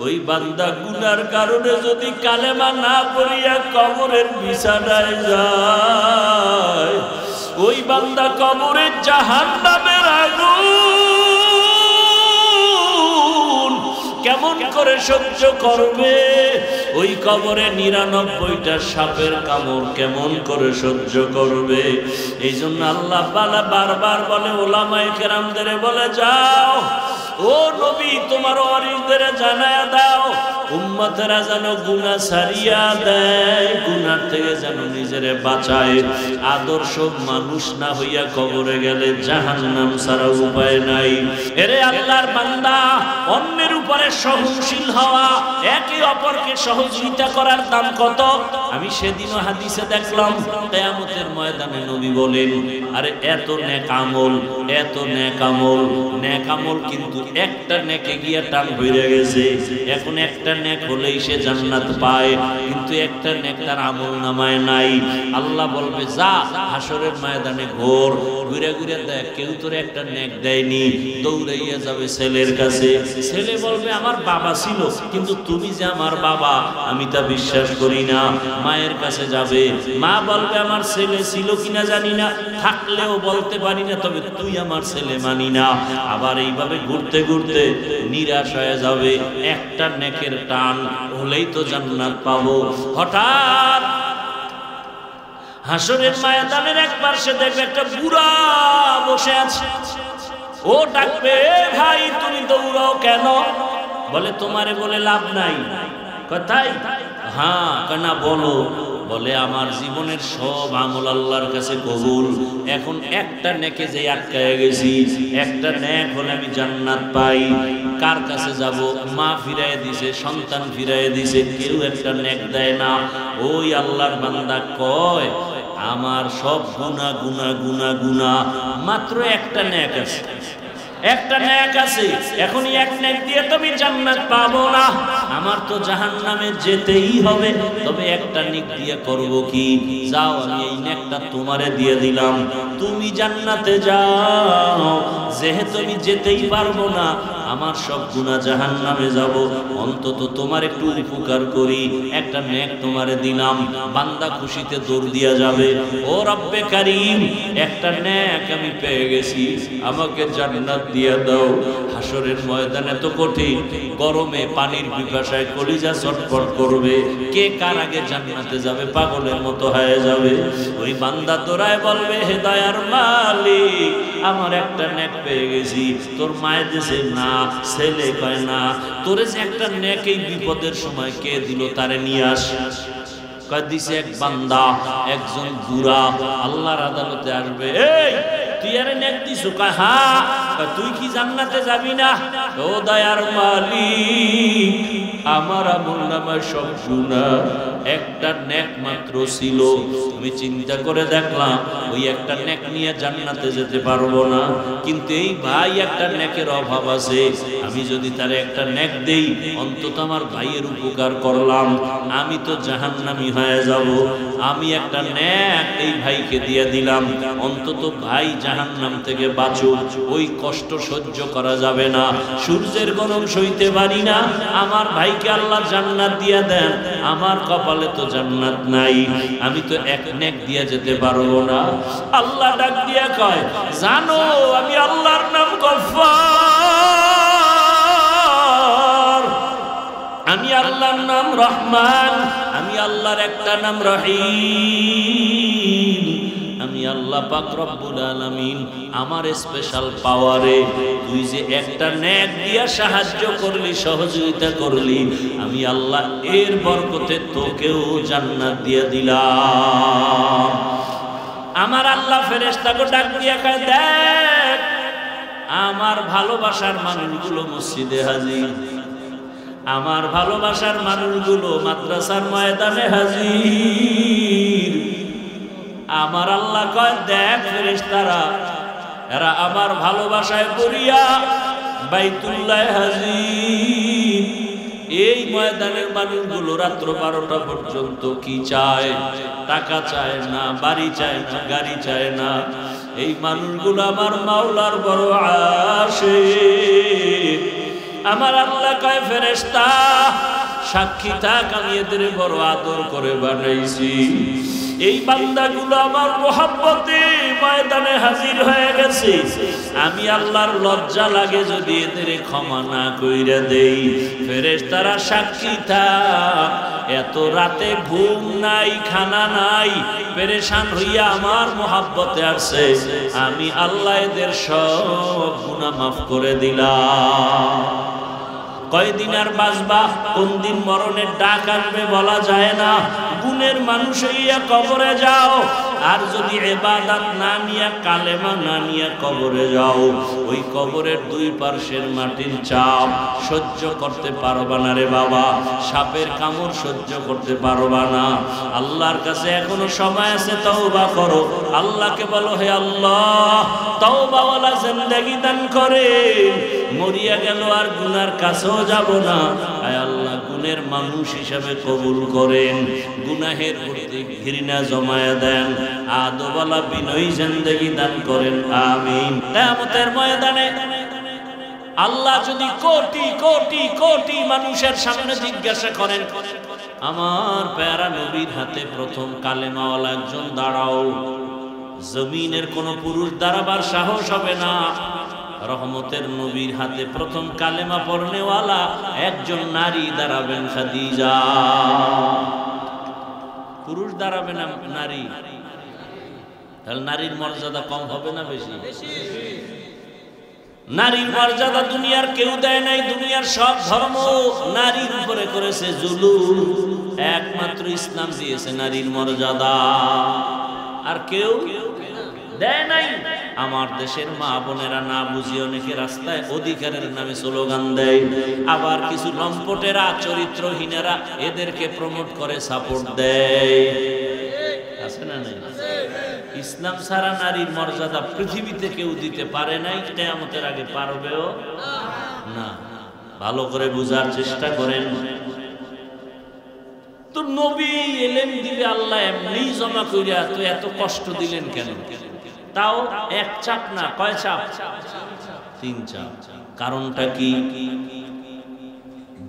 ওই বান্দা গুনার কারণে যদি কালেমা না পড়িয়া কবরের বিছানায় যায়, ওই বান্দা কবরের জাহান্নামের আগুন কেমন করে সহ্য করবে? ওই কবরে ৯৯টা সাপের কামড় কেমন করে সহ্য করবে? এই জন্য আল্লাহ বারবার বলে, ওলামায়ে কেরামদের বলে, যাও ও নবী, তোমার ওয়ারিসদের জানায়া দাও, উম্মতেরা যেন গুনাহ ছাড়িয়া দেয়, গুনার থেকে যেন নিজেরে বাঁচায়। আদর্শ মানুষ না হইয়া কবরে গেলে জাহান্নাম ছাড়া উপায় নাই। এরে আল্লাহর বান্দা, অন্যের উপরে সহনশীল হওয়া, একে অপরকে সহযোগিতা করার দাম কত? আমি সেদিনও হাদিসে দেখলাম, কিয়ামতের ময়দানে নবী বলেন, আরে এত নেক আমল, এত নেক আমল, নেক আমল কিন্তু একটা নেকে গিয়া টান হয়ে গেছে। এখন একটা নেক হলেই সে জান্নাত পায়, কিন্তু একটা নেক তার আমল নামায় নাই। আল্লাহ বলবে, যা হাসরের ময়দানে ঘোর, ঘুরে ঘুরে দেখ, কেউ তোর একটা নেক দেয়নি। দৌড়াইয়া যাবে ছেলের কাছে, ছেলে বলবে, আমার বাবা ছিল, কিন্তু তুমি যে আমার বাবা আমি তা বিশ্বাস করি না। মায়ের কাছে যাবে, মা বলবে, আমার ছেলে ছিল কিনা জানি না, থাকলেও বলতে পারি না, তবে তুই আমার ছেলে মানি না। আবার এইভাবে ঘুরতে ঘুরতে নিরাশ হয়ে যাবে। একটা নেকের টান হলেই তো জান্নাত পাবো। হঠাৎ হাসরের ময়দানের এক পাশে দেখবে একটা বুড়া বসে আছে। ও ডাকবে, ভাই তুমি দৌড়াও কেন? বলে, তোমারে বলে লাভ নাই। কথাই হ্যাঁ কেনা বলো? বলে, আমার জীবনের সব আমল আল্লাহর কাছে কবুল, এখন একটা নেকে যে আটকায় গেছি, একটা নেক হলে আমি জান্নাত পাই। কার কাছে যাব? মা ফিরাই দিছে, সন্তান ফিরাই দিছে, কেউ একটা নেক দেয় না। ওই আল্লাহর বান্দা কয়, আমার সব গুনাহ গুনাহ গুনাহ গুনাহ, মাত্র একটা নেক আছে, একটা নেক আছে, এখনই এক নেক দিয়ে তুমি জান্নাত পাবো না, আমার তো জাহান্নামে যেতেই হবে। তবে একটা নেক দিয়ে করব কি? যাও, আমি এই নেকটা তোমারে দিয়ে দিলাম, তুমি জান্নাতে যাও। যেহেতু আমি যেতেই পারবো না, আমার সব গুনাহ জাহান্নামে যাব, অন্তত তোমার একটু উপকার করি, একটা নেক তোমারে দিলাম। বান্দা খুশিতে দৌড় দিয়া যাবে, ও রব্বে কারীম, একটা নেক আমি পেয়ে গেছি, আমাকে জান্নাত দিয়া দাও। হাসরের ময়দান এত কঠিন, গরমে পানির পিপাসায় কলিজা ছটফট করবে। কে কার আগে জান্নাতে যাবে পাগলের মতো হয়ে যাবে। ওই বান্দা দৌড়ায় বলবে, হে দয়ার মালিক, আমার একটা নেক পেয়ে গেছি। তোর মায়ের দেশে না, ছেলে কয় না, তোরে যে একটা নেক এই বিপদের সময় কে দিল, তারে নিয়ে আস। দিছে এক বান্দা, একজন বুড়া আল্লাহর আদালতে আসবে। এই তুই আরে নেক দিছো? কয় হ্যাঁ। তুই কি জান্নাতে যাবি না? ও দয়ার মালিক, আমার আমলনামায় সব গুনাহ, একটা নেক মাত্র ছিল, আমি চিন্তা করে দেখলাম ওই একটা নেক নিয়ে জান্নাতে যেতে পারবো না, কিন্তু এই ভাই একটা নেকের অভাব আছে, আমি যদি তারে একটা নেক দেই, অন্তত আমার ভাইয়ের উপকার করলাম, আমি তো জাহান্নামী হয়ে যাব। আমি একটা নেক এই ভাইকে দিয়ে দিলাম, অন্তত ভাই জাহান্নাম থেকে বাঁচুক। ওই কষ্ট সহ্য করা যাবে না, সূর্যের গরম সইতে পারি না, আমার ভাইকে আল্লাহ জান্নাত দিয়া দেন, আমার কপালে তো জান্নাত নাই, আমি তো এক নেক দিয়া যেতে পারবো না। আল্লাহ ডাক দিয়া কয়, জানো আমি আল্লাহর নাম গফফার, আমি আল্লাহর নাম রহমান, আমি আল্লাহর একটা নাম রহিম, আমি আল্লাহ পাক রব্বুল আলামিন। আমার স্পেশাল পাওয়ারে তুই যে একটা নেক দিয়া সাহায্য করলি, সহযোগিতা করলি, আমি আল্লাহ এর বরকতে তোকেও জান্নাত দিয়ে দিলাম। আমার আল্লাহ ফেরেশতাকে ডাক দিয়া কয়, দেখ আমার ভালোবাসার মানুষগুলো মসজিদে হাজির, আমার ভালোবাসার মানুষগুলো মাদ্রাসার ময়দানে হাজির। আমার আল্লাহ কয়, দেখ ফেরেশতারা, এরা আমার ভালোবাসায় পড়িয়া বাইতুল্লাহ হাজির। এই ময়দানের মানুষগুলো রাত্র 12টা পর্যন্ত কি চায়? টাকা চায় না, বাড়ি চায় না, গাড়ি চায় না। এই মানুষগুলো আমার মাওলার বড় আশিক। আমার আল্লাহ কয়, ফেরেশতা সাক্ষী থাক আমি এদের বড় আদর করে বানাইছি। এই বান্দাগুলো আমার মোহাব্বতে ময়দানে হাজির হয়ে গেছে। আমি আল্লাহর লজ্জা লাগে যদি এদের ক্ষমা না কইরা দেই। ফেরেশতারা সাক্ষী থাক, এত রাতে ঘুম নাই, খানা নাই, পেরেশান হইয়া আমার মোহাব্বতে আসছে, আমি আল্লাহ এদের সব গুনাহ মাফ করে দিলাম। কয়দিন আর বাঁচবা, কোন দিন মরণের ডাক আসবে বলা যায় না। গুণের মানুষ হইয়া কবরে যাও, আর যদি ইবাদত না নিয়া, কালেমা না নিয়া কবরে যাও, ওই কবরের দুই পার্শ্বের মাটির চাপ সহ্য করতে পারবা না রে বাবা। সাপের কামড় সহ্য করতে পারবা না। আল্লাহর কাছে এখনো সময় আছে, তওবা করো। আল্লাহকে বলো, হে আল্লাহ, তওবাওয়ালা জিন্দেগি দান করে। মরিয়া গেল আর গুনার কাছেও যাব না। আয় আল্লাহ, গুণের মানুষ হিসাবে কবুল করেন। গুনাহের প্রতি ঘৃণা জমায়া দেন। আদওয়ালা বিনয়ী জিন্দেগি দান করেন, আমিন। কিয়ামতের ময়দানে আল্লাহ যদি কোটি কোটি কোটি মানুষের সামনে জিজ্ঞাসা করেন, আমার প্যারা নবীর হাতে প্রথম কালেমাওয়ালা একজন দাঁড়াও, জমিনের কোন পুরুষ দাঁড়াবার সাহস হবে না। রহমতের নবীর হাতে প্রথম কালেমা পড়নেওয়ালা একজন নারী দাঁড়াবেন, খাদিজা। পুরুষ দাঁড়াবে না, নারী। তাহলে নারীর মর্যাদা কম হবে না বেশি? নারীর মর্যাদা দুনিয়ার কেউ দেয় নাই। দুনিয়ার সব ধর্ম নারীর উপরে করেছে জুলুম, একমাত্র ইসলাম দিয়েছে নারীর মর্যাদা, আর কেউ দেয় নাই। আমার দেশের মা বোনেরা না বুঝিয়ে অনেকে রাস্তায় অধিকারের নামে স্লোগান দেয়, আবার কিছু লম্পটেরা, চরিত্রহীনেরা এদেরকে প্রমোট করে, সাপোর্ট দেয়। আছে না নাই? ইসলাম ছাড়া নারীর মর্যাদা পৃথিবীতে কেউ দিতে পারে নাই, কিয়ামতের আগে পারবেও না। ভালো করে বুঝার চেষ্টা করেন। তো নবী এলেন দিবে আল্লাহ এমনি জমা কইরা, তো এত কষ্ট দিলেন কেন? তাও এক চাপ না, কয় চাপ? 3 চাপ। কারণটা কি?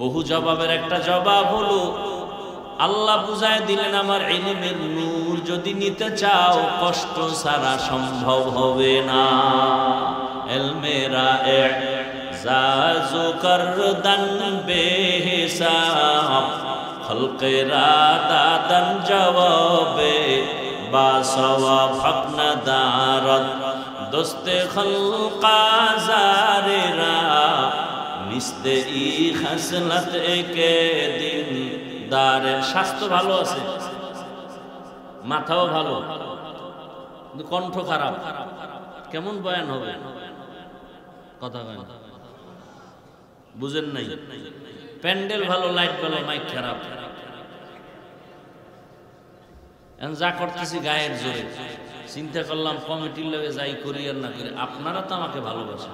বহু জবাবের একটা জবাব হলো, আল্লাহ বুঝায় দিলেন আমার ইলমের নূর যদি নিতে চাও কষ্ট ছাড়া সম্ভব হবে না। ইলমেরা ইজাজু করদান বেহিসাব, খলকেরা দাদান জবাবে বাসওয়াব হক নাদারত, দোস্তে খলকা জারেরা মিস্তে ই খাসলত একে দিন দারে। স্বাস্থ্য ভালো আছে, মাথাও ভালো, কিন্তু কণ্ঠ খারাপ, কেমন বয়ান হবে? কথা কয় না, বুঝেন নাই? প্যান্ডেল ভালো, লাইট ভালো, মাইক খারাপ। যা করতেছি গায়ের জোরে, চিন্তা করলাম কমিটির লগে যাই করি আর না করি, আপনারা তো আমাকে ভালোবাসেন,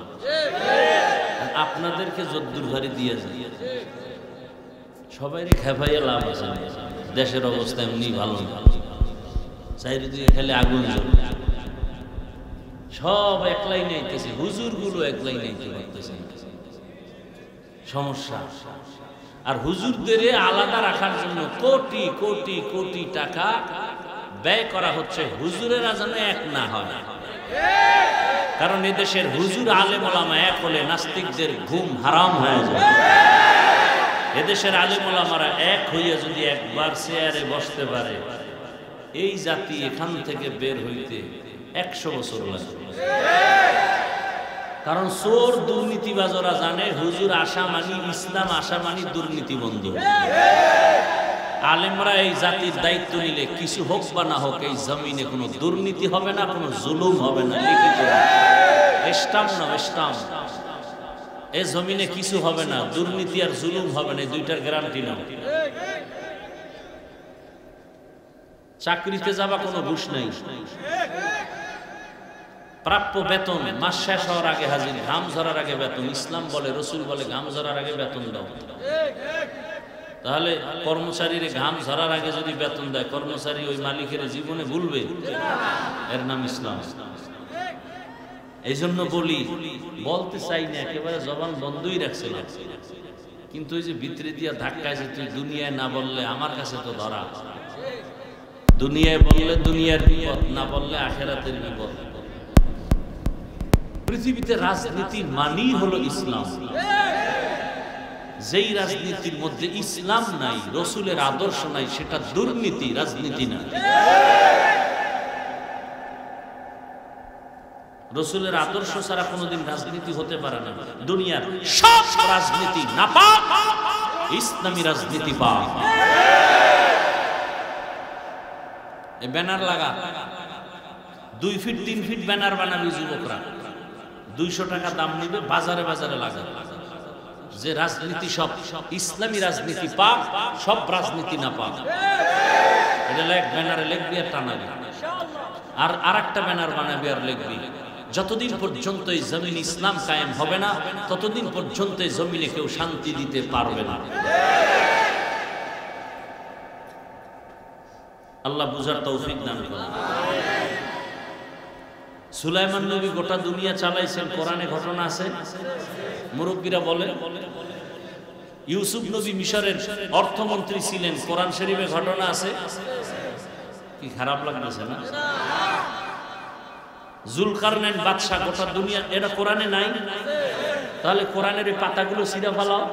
আপনাদেরকে যদ্দুর ঘরে দিয়ে যায়। সবাই খেপাইয়া লাভ আছে, দেশের অবস্থা এমনি ভালো না, চারিদিকে খেলে আগুন জ্বলে, সব একলাই নাইতেছে, হুজুর গুলো একলাই নাইতে পারতেছে, সমস্যা। আর হুজুরদের আলাদা রাখার জন্য কোটি কোটি কোটি টাকা ব্যয় করা হচ্ছে, হুজুরেরা যেন এক না হয়। কারণ এদেশের হুজুর আলেম ওলামা এক হলে নাস্তিকদের ঘুম হারাম হয়ে যায়। এদেশের আলেম ওলামারা এক হইয়া যদি একবার চেয়ারে বসতে পারে, এই জাতি এখান থেকে বের হইতে 100 বছর লাগবে। কারণ চোর দুর্নীতিবাজরা জানে হুজুর আশা মানি, ইসলাম আশা মানি দুর্নীতি বন্ধ। আলেমরা এই জাতির দায়িত্ব নিলে কিছু হোক বা না হোক এই জমিনে কোনো দুর্নীতি হবে না, কোনো জুলুম হবে না। লিখিত স্টাম্প না, স্টাম্প, এই জমিনে কিছু হবে না, দুর্নীতি আর জুলুম হবে না, দুইটার গ্যারান্টি নাও। চাকরিতে যাবা কোনো ঘুষ নাই, প্রাপ্য বেতন মাস শেষ হওয়ার আগে হাজির, ঘাম ঝরার আগে বেতন। ইসলাম বলে, রসুল বলে ঘাম ঝরার আগে বেতন দাও। তাহলে কর্মচারীর ঘাম ঝরার আগে যদি বেতন দেয়, কর্মচারী ওই মালিকের জীবনে ভুলবে? এর নাম ইসলাম। এই জন্য বলি, বলতে চাই না, একেবারে জবান বন্ধই রাখছিলাম, কিন্তু ওই যে ভিতরে দিয়া ধাক্কায় যে তুই দুনিয়ায় না বললে আমার কাছে তো ধরা, দুনিয়ায় বললে দুনিয়ার বিপদ, না বললে আখেরাতের বিপদ। পৃথিবীতে রাজনীতি মানেই হলো ইসলাম। যেই রাজনীতির মধ্যে ইসলাম নাই, রসুলের আদর্শ নাই, সেটা দুর্নীতি, রাজনীতি না। রসুলের আদর্শ ছাড়া কোনোদিন রাজনীতি হতে পারে না। দুনিয়ার সব রাজনীতি নাপাক, ইসলামী রাজনীতি পাক। এই ব্যানার লাগা 2 ফিট 3 ফিট ব্যানার বানাবে যুবকরা, 200 টাকা দাম নিবে, বাজারে বাজারে লাগা। যে রাজনীতি সব ইসলামী রাজনীতি পাক, সব রাজনীতি না পাক। এটা ব্যানারে লিখবি আর টানাবি, আর আরেকটা ব্যানার বানাবি আর লিখবি, যতদিন পর্যন্ত এই জমিন ইসলাম কায়েম হবে না, ততদিন পর্যন্ত এই জমিনে কেউ শান্তি দিতে পারবে না। আল্লাহ বুঝার তৌফিক দান করেন। সুলাইমান নবী গোটা দুনিয়া চালাইছেন, কোরআনে ঘটনা আছে, মুরব্বীরা বলে। ইউসুফ নবী মিশরের অর্থমন্ত্রী ছিলেন, কোরআন শরীফে ঘটনা আছে। কি খারাপ লাগতেছে না? জুলকারনাইন বাদশা গোটা দুনিয়া, এটা কোরআনে নাই? তাহলে কোরআনের এই পাতাগুলো ছিঁড়ে ফেলাও।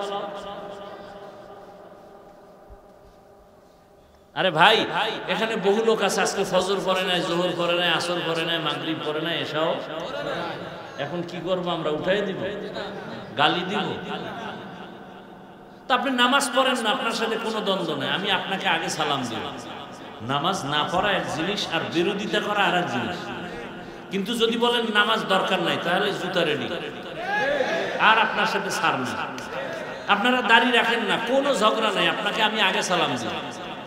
আরে ভাই, এখানে বহু লোক আছে আজকে ফজর করে নাই, জোহর করে নাই, আসর করে নাই, মাগরিব করে নাই, এসব এখন কি করবো আমরা? উঠাই দিব? গালি দিব? তা আপনি নামাজ পড়েন না, আপনার সাথে কোনো দ্বন্দ্ব নেই, আমি আপনাকে আগে সালাম দিব। নামাজ না পড়া এক জিনিস, আর বিরোধিতা করা আর এক জিনিস। কিন্তু যদি বলেন নামাজ দরকার নাই, তাহলে জুতা রেডি, আর আপনার সাথে ছাড় না। আপনারা দাড়ি রাখেন না, কোনো ঝগড়া নাই, আপনাকে আমি আগে সালাম দিব।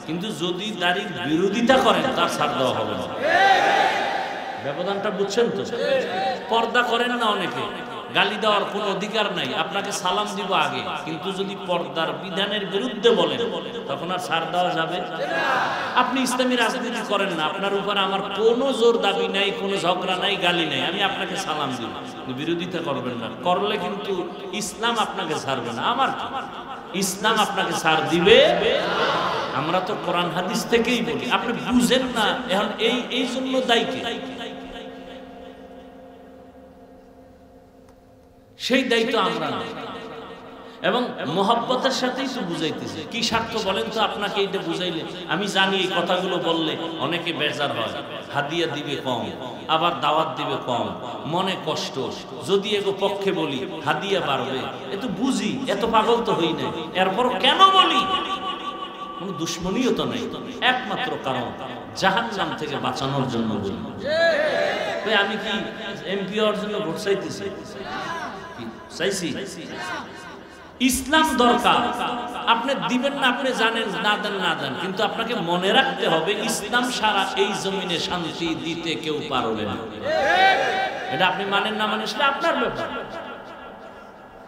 কিন্তু যদি দাড়ির বিরোধিতা করেন, তার ছাড় দেওয়া হবে না। ব্যবধানটা বুঝছেন তো? পর্দা করেন না অনেকে, গালি দেওয়ার কোনো অধিকার নাই, আপনাকে সালাম দিব আগে। কিন্তু যদি পর্দার বিধানের বিরুদ্ধে বলেন, তখন আর ছাড় দেওয়া যাবে? আপনি ইসলামী রাজনীতি করেন না, আপনার উপর আমার কোনো জোর দাবি নাই, কোনো ঝগড়া নাই, গালি নাই, আমি আপনাকে সালাম দিব, বিরোধিতা করবেন না। করলে কিন্তু ইসলাম আপনাকে ছাড়বে না। আমার ইসলাম আপনাকে ছাড় দিবে? আমরা তো কোরআন হাদিস থেকেই বলি, আপনি বুঝেন না। এখন এই জন্য দায়ী কে? সেই দায়িত্ব আমরা না। এবং মহব্বতের সাথেই তো বুঝাইতেছে। কি স্বার্থ বলেন তো? আপনাকে এইটা বুঝাইলে, আমি জানি এই কথাগুলো বললে অনেকে বেজার হয়, হাদিয়া দিবে কম, আবার দাওয়াত দিবে কম, মনে কষ্ট। যদি এগো পক্ষে বলি হাদিয়া বাড়বে, এ তো বুঝি, এত পাগল তো হই নাই, এরপর কেন বলি? কোনো দুশ্মনীও তো নেই, একমাত্র কারণ জাহান্নাম থেকে বাঁচানোর জন্য বলি। আমি কি এমপি হওয়ার জন্য ভোট চাইতেছি? চাইছি? ইসলাম দরকার, আপনি দিবেন না, আপনি জানেন, না দেন না দেন, কিন্তু আপনাকে মনে রাখতে হবে ইসলাম সারা এই জমিনে শান্তি দিতে কেউ পারবে না। এটা আপনি মানেন না মানেন সেটা আপনার ব্যাপার।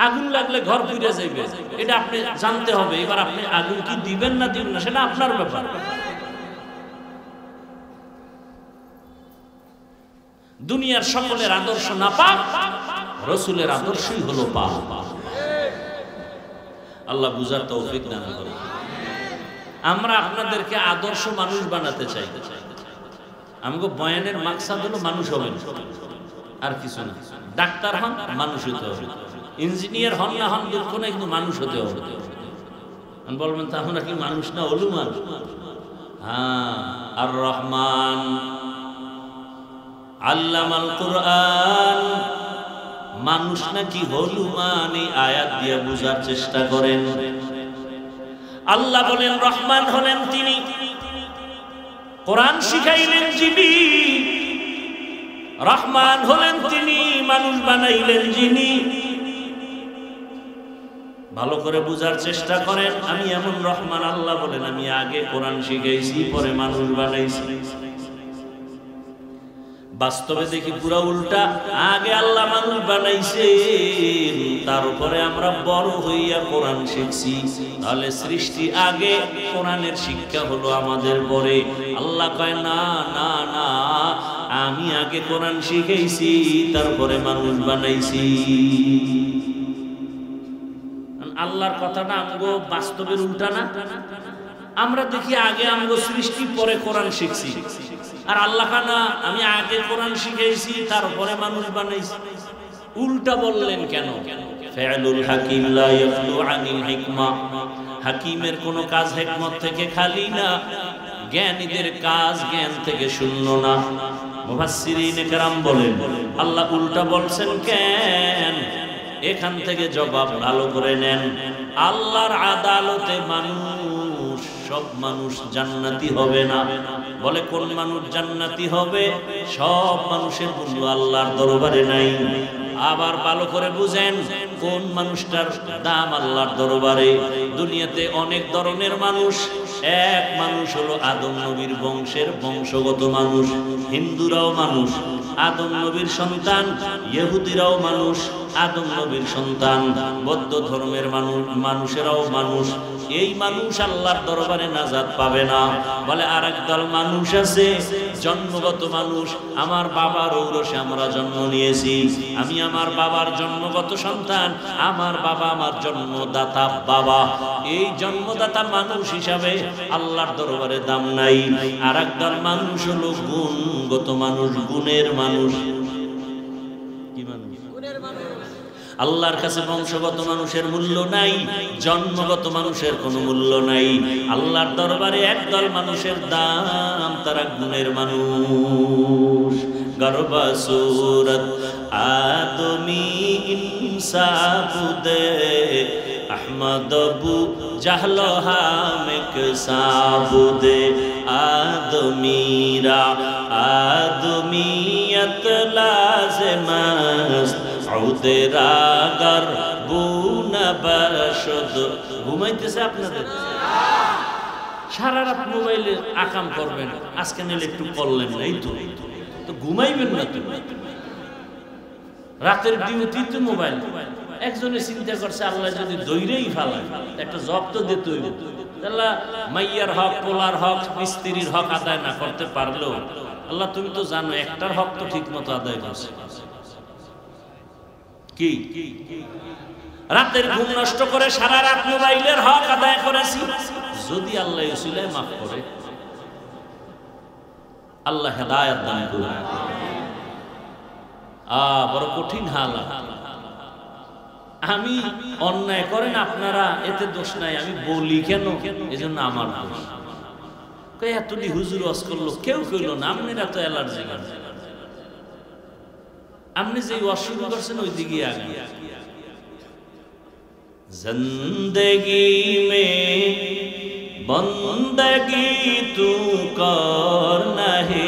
আগুন লাগলে ঘর পুড়ে যাবে, এটা আপনি জানতে হবে। এবার আপনি আগুন কি দিবেন না দিবেন না, সেটা আপনার ব্যাপার। দুনিয়ার সকলের আদর্শ না পাক, রসুলের আদর্শই হলো পাক। আল্লাহ বুঝার তৌফিক দান করুন। আমরা আপনাদেরকে আদর্শ মানুষ বানাতে চাই। আমাকে বয়ানের মাকসাদ হলো মানুষ হবেন, আর কিছু না। ডাক্তার হন, মানুষ হতে হবে। ইঞ্জিনিয়ার হন না হন দুঃখ না, কিন্তু মানুষ হতে হবে। বলবেন তা আমরা কি মানুষ না, হলুমান? হ্যাঁ, আর রহমান আল্লামাল কুরআন, মানুষ নাকি হলুমান? এই আয়াত দিয়ে বুঝার চেষ্টা করেন। আল্লাহ বলেন রহমান হলেন তিনি, কোরআন শিখাইলেন যিনি। রহমান হলেন তিনি, মানুষ বানাইলেন যিনি। ভালো করে বুঝার চেষ্টা করেন। আমি এমন রহমান, আল্লাহ বলেন আমি আগে কোরআন শিখাইছি, পরে মানুষ বানাইছি। বাস্তবে দেখি পুরা উল্টা, আগে আল্লাহ মানুষ বানাইছেন, তারপরে আমরা বড় হইয়া কোরআন শিখছি। তাহলে সৃষ্টি আগে, কোরআনের শিক্ষা হলো আমাদের পরে। আল্লাহ কয় না না না, আমি আগে কোরআন শিখাইছি, তারপরে মানুষ বানাইছি। আল্লাহর কথাটা আমগো বাস্তবের উল্টা না? আমরা দেখি আগে আমগো সৃষ্টি পরে কোরআন শিখছি, আর আল্লাহ খানা আমি আগে কোরআন শিখেছি তারপরে মানুষ বানাইছি। উল্টা বললেন কেন? ফাইলুল হাকিম লা ইয়াখলু আনিল হিকমা, হাকিমের কোনো কাজ হিকমত থেকে খালি না, জ্ঞানীদের কাজ জ্ঞান থেকে শূন্য না। মুফাসসিরিনে কেরাম বলেন আল্লাহ উল্টা বলছেন কেন? এখান থেকে জবাব ভালো করে নেন। আল্লাহর আদালতে মানুষ, সব মানুষ জান্নাতি হবে না। বলে কোন মানুষ জান্নাতি হবে? সব মানুষের মূল্য আল্লাহর দরবারে নাই। আবার ভালো করে বুঝেন কোন মানুষটার দাম আল্লাহর দরবারে। দুনিয়াতে অনেক ধরনের মানুষ, এক মানুষ হলো আদম নবীর বংশের বংশগত মানুষ। হিন্দুরাও মানুষ, আদম নবীর সন্তান। ইহুদিরাও মানুষ, আদম নবীর সন্তান। বৌদ্ধ ধর্মের মানুষেরাও মানুষ। এই মানুষ আল্লাহর দরবারে নাজাত পাবে না। বলে আরেক দল মানুষ আছে জন্মগত মানুষ। আমার বাবার ঔরসে আমরা জন্ম নিয়েছি, আমি আমার বাবার জন্মগত সন্তান, আমার বাবা আমার জন্মদাতা বাবা। এই জন্মদাতা মানুষ হিসাবে আল্লাহর দরবারে দাম নাই। আরেক দল মানুষ হলো গুণগত মানুষ, গুণের মানুষ। কি মানুষ? আল্লাহর কাছে বংশগত মানুষের মূল্য নাই, জন্মগত মানুষের কোনো মূল্য নাই। আল্লাহর দরবারে একদল মানুষের দাম, তারা গুণের মানুষ। গর্বা সুরত আদমি ইনসাবুদে আহমদ বু জাহলো হামেক সাবুদে আদমিরা আদমিয়ত লাজমাস রাগার বুনা বাসদ। ঘুমাইতেছে আপনাদের? সারা রাত মোবাইলে আকাম করবেন, আজকে নিলে একটু করলেন না, এই তো ঘুমাইবেন না। তো রাতের ডিউটি তো মোবাইল। একজনে চিন্তা করছে আল্লাহ যদি দৈরেই ফেলায় একটা জব তো দিতে হইব। আল্লাহ মাইয়ার হক, পোলার হক, স্ত্রীর হক আদায় না করতে পারলেও আল্লাহ তুমি তো জানো একটার হক তো ঠিক মতো আদায় করছে। কি রাতের ঘুম নষ্ট করে সারা রাত মোবাইলের হক আদায় করেছি। যদি আল্লাহ উসিলায় মাফ করে, আল্লাহ হেদায়েত দান করুন। বড় কঠিন হালাত। আমি অন্যায় করেন আপনারা, এতে দোষ নাই, আমি বলি কেন? এজন্য আমার দোষ। এতটি হুজুর ওয়াজ করলো, কেউ কইল না। আপনারা তো অ্যালার্জি, আপনি যে ওয়াজ শুরু করছেন ওই দিকে আগে। জিন্দেগি মে বন্দগি তু করনা হে,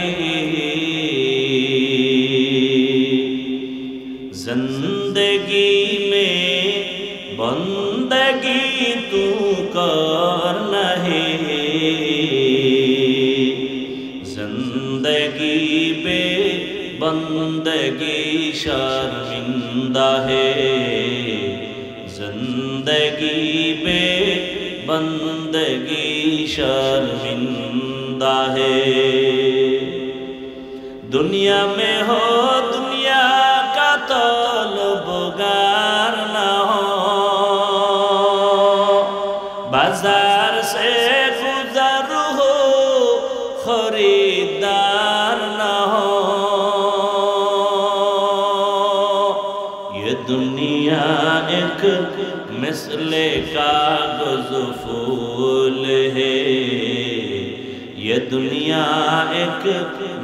জিন্দেগি মে বন্দগি তু করনা হে, জিন্দেগি বে बंदगी शर्मिंदा है, जिंदगी बे बंदगी शर्मिंदा है। दुनिया में हो दुनिया का तलबगार ना हो, बाजार से गुजर हो खरीदार ना हो। दुनिया एक मिसले कागज फूल है, ये दुनिया एक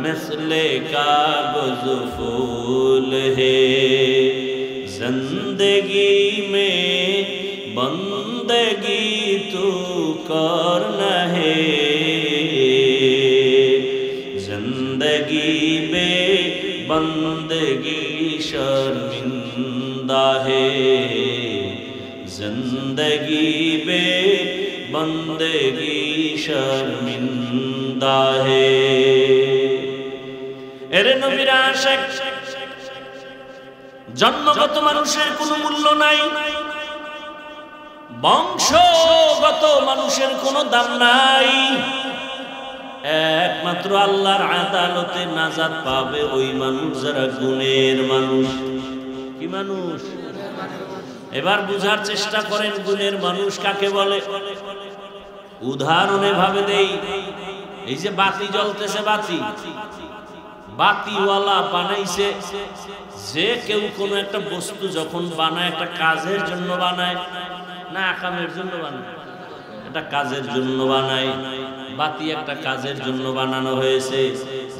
मिसले कागज फूल है। जिंदगी में बंदगी तू करना है, जिंदगी में बंदगी शर्मिंदा है, जिंदगी बे बंदगी शर्मिंदा है। এরে নবীর আশিক, জন্মগত মানুষের কোনো মূল্য নাই, বংশগত মানুষের কোনো দাম নাই। একমাত্র আল্লাহর আদালতে নাজাত পাবে ওই মানুষ যারা গুণের মানুষ। কি মানুষ? এবার বুঝার চেষ্টা করেন গুণের মানুষ কাকে বলে। উদাহরণে ভাবে দেই, এই যে বাতি জ্বলতেছে, বাতিওয়ালা বানাইছে যে কেউ কোন একটা বস্তু যখন বানায় একটা কাজের জন্য বানায় না আকামের জন্য বানায়? এটা কাজের জন্য বানায়। বাতি একটা কাজের জন্য বানানো হয়েছে।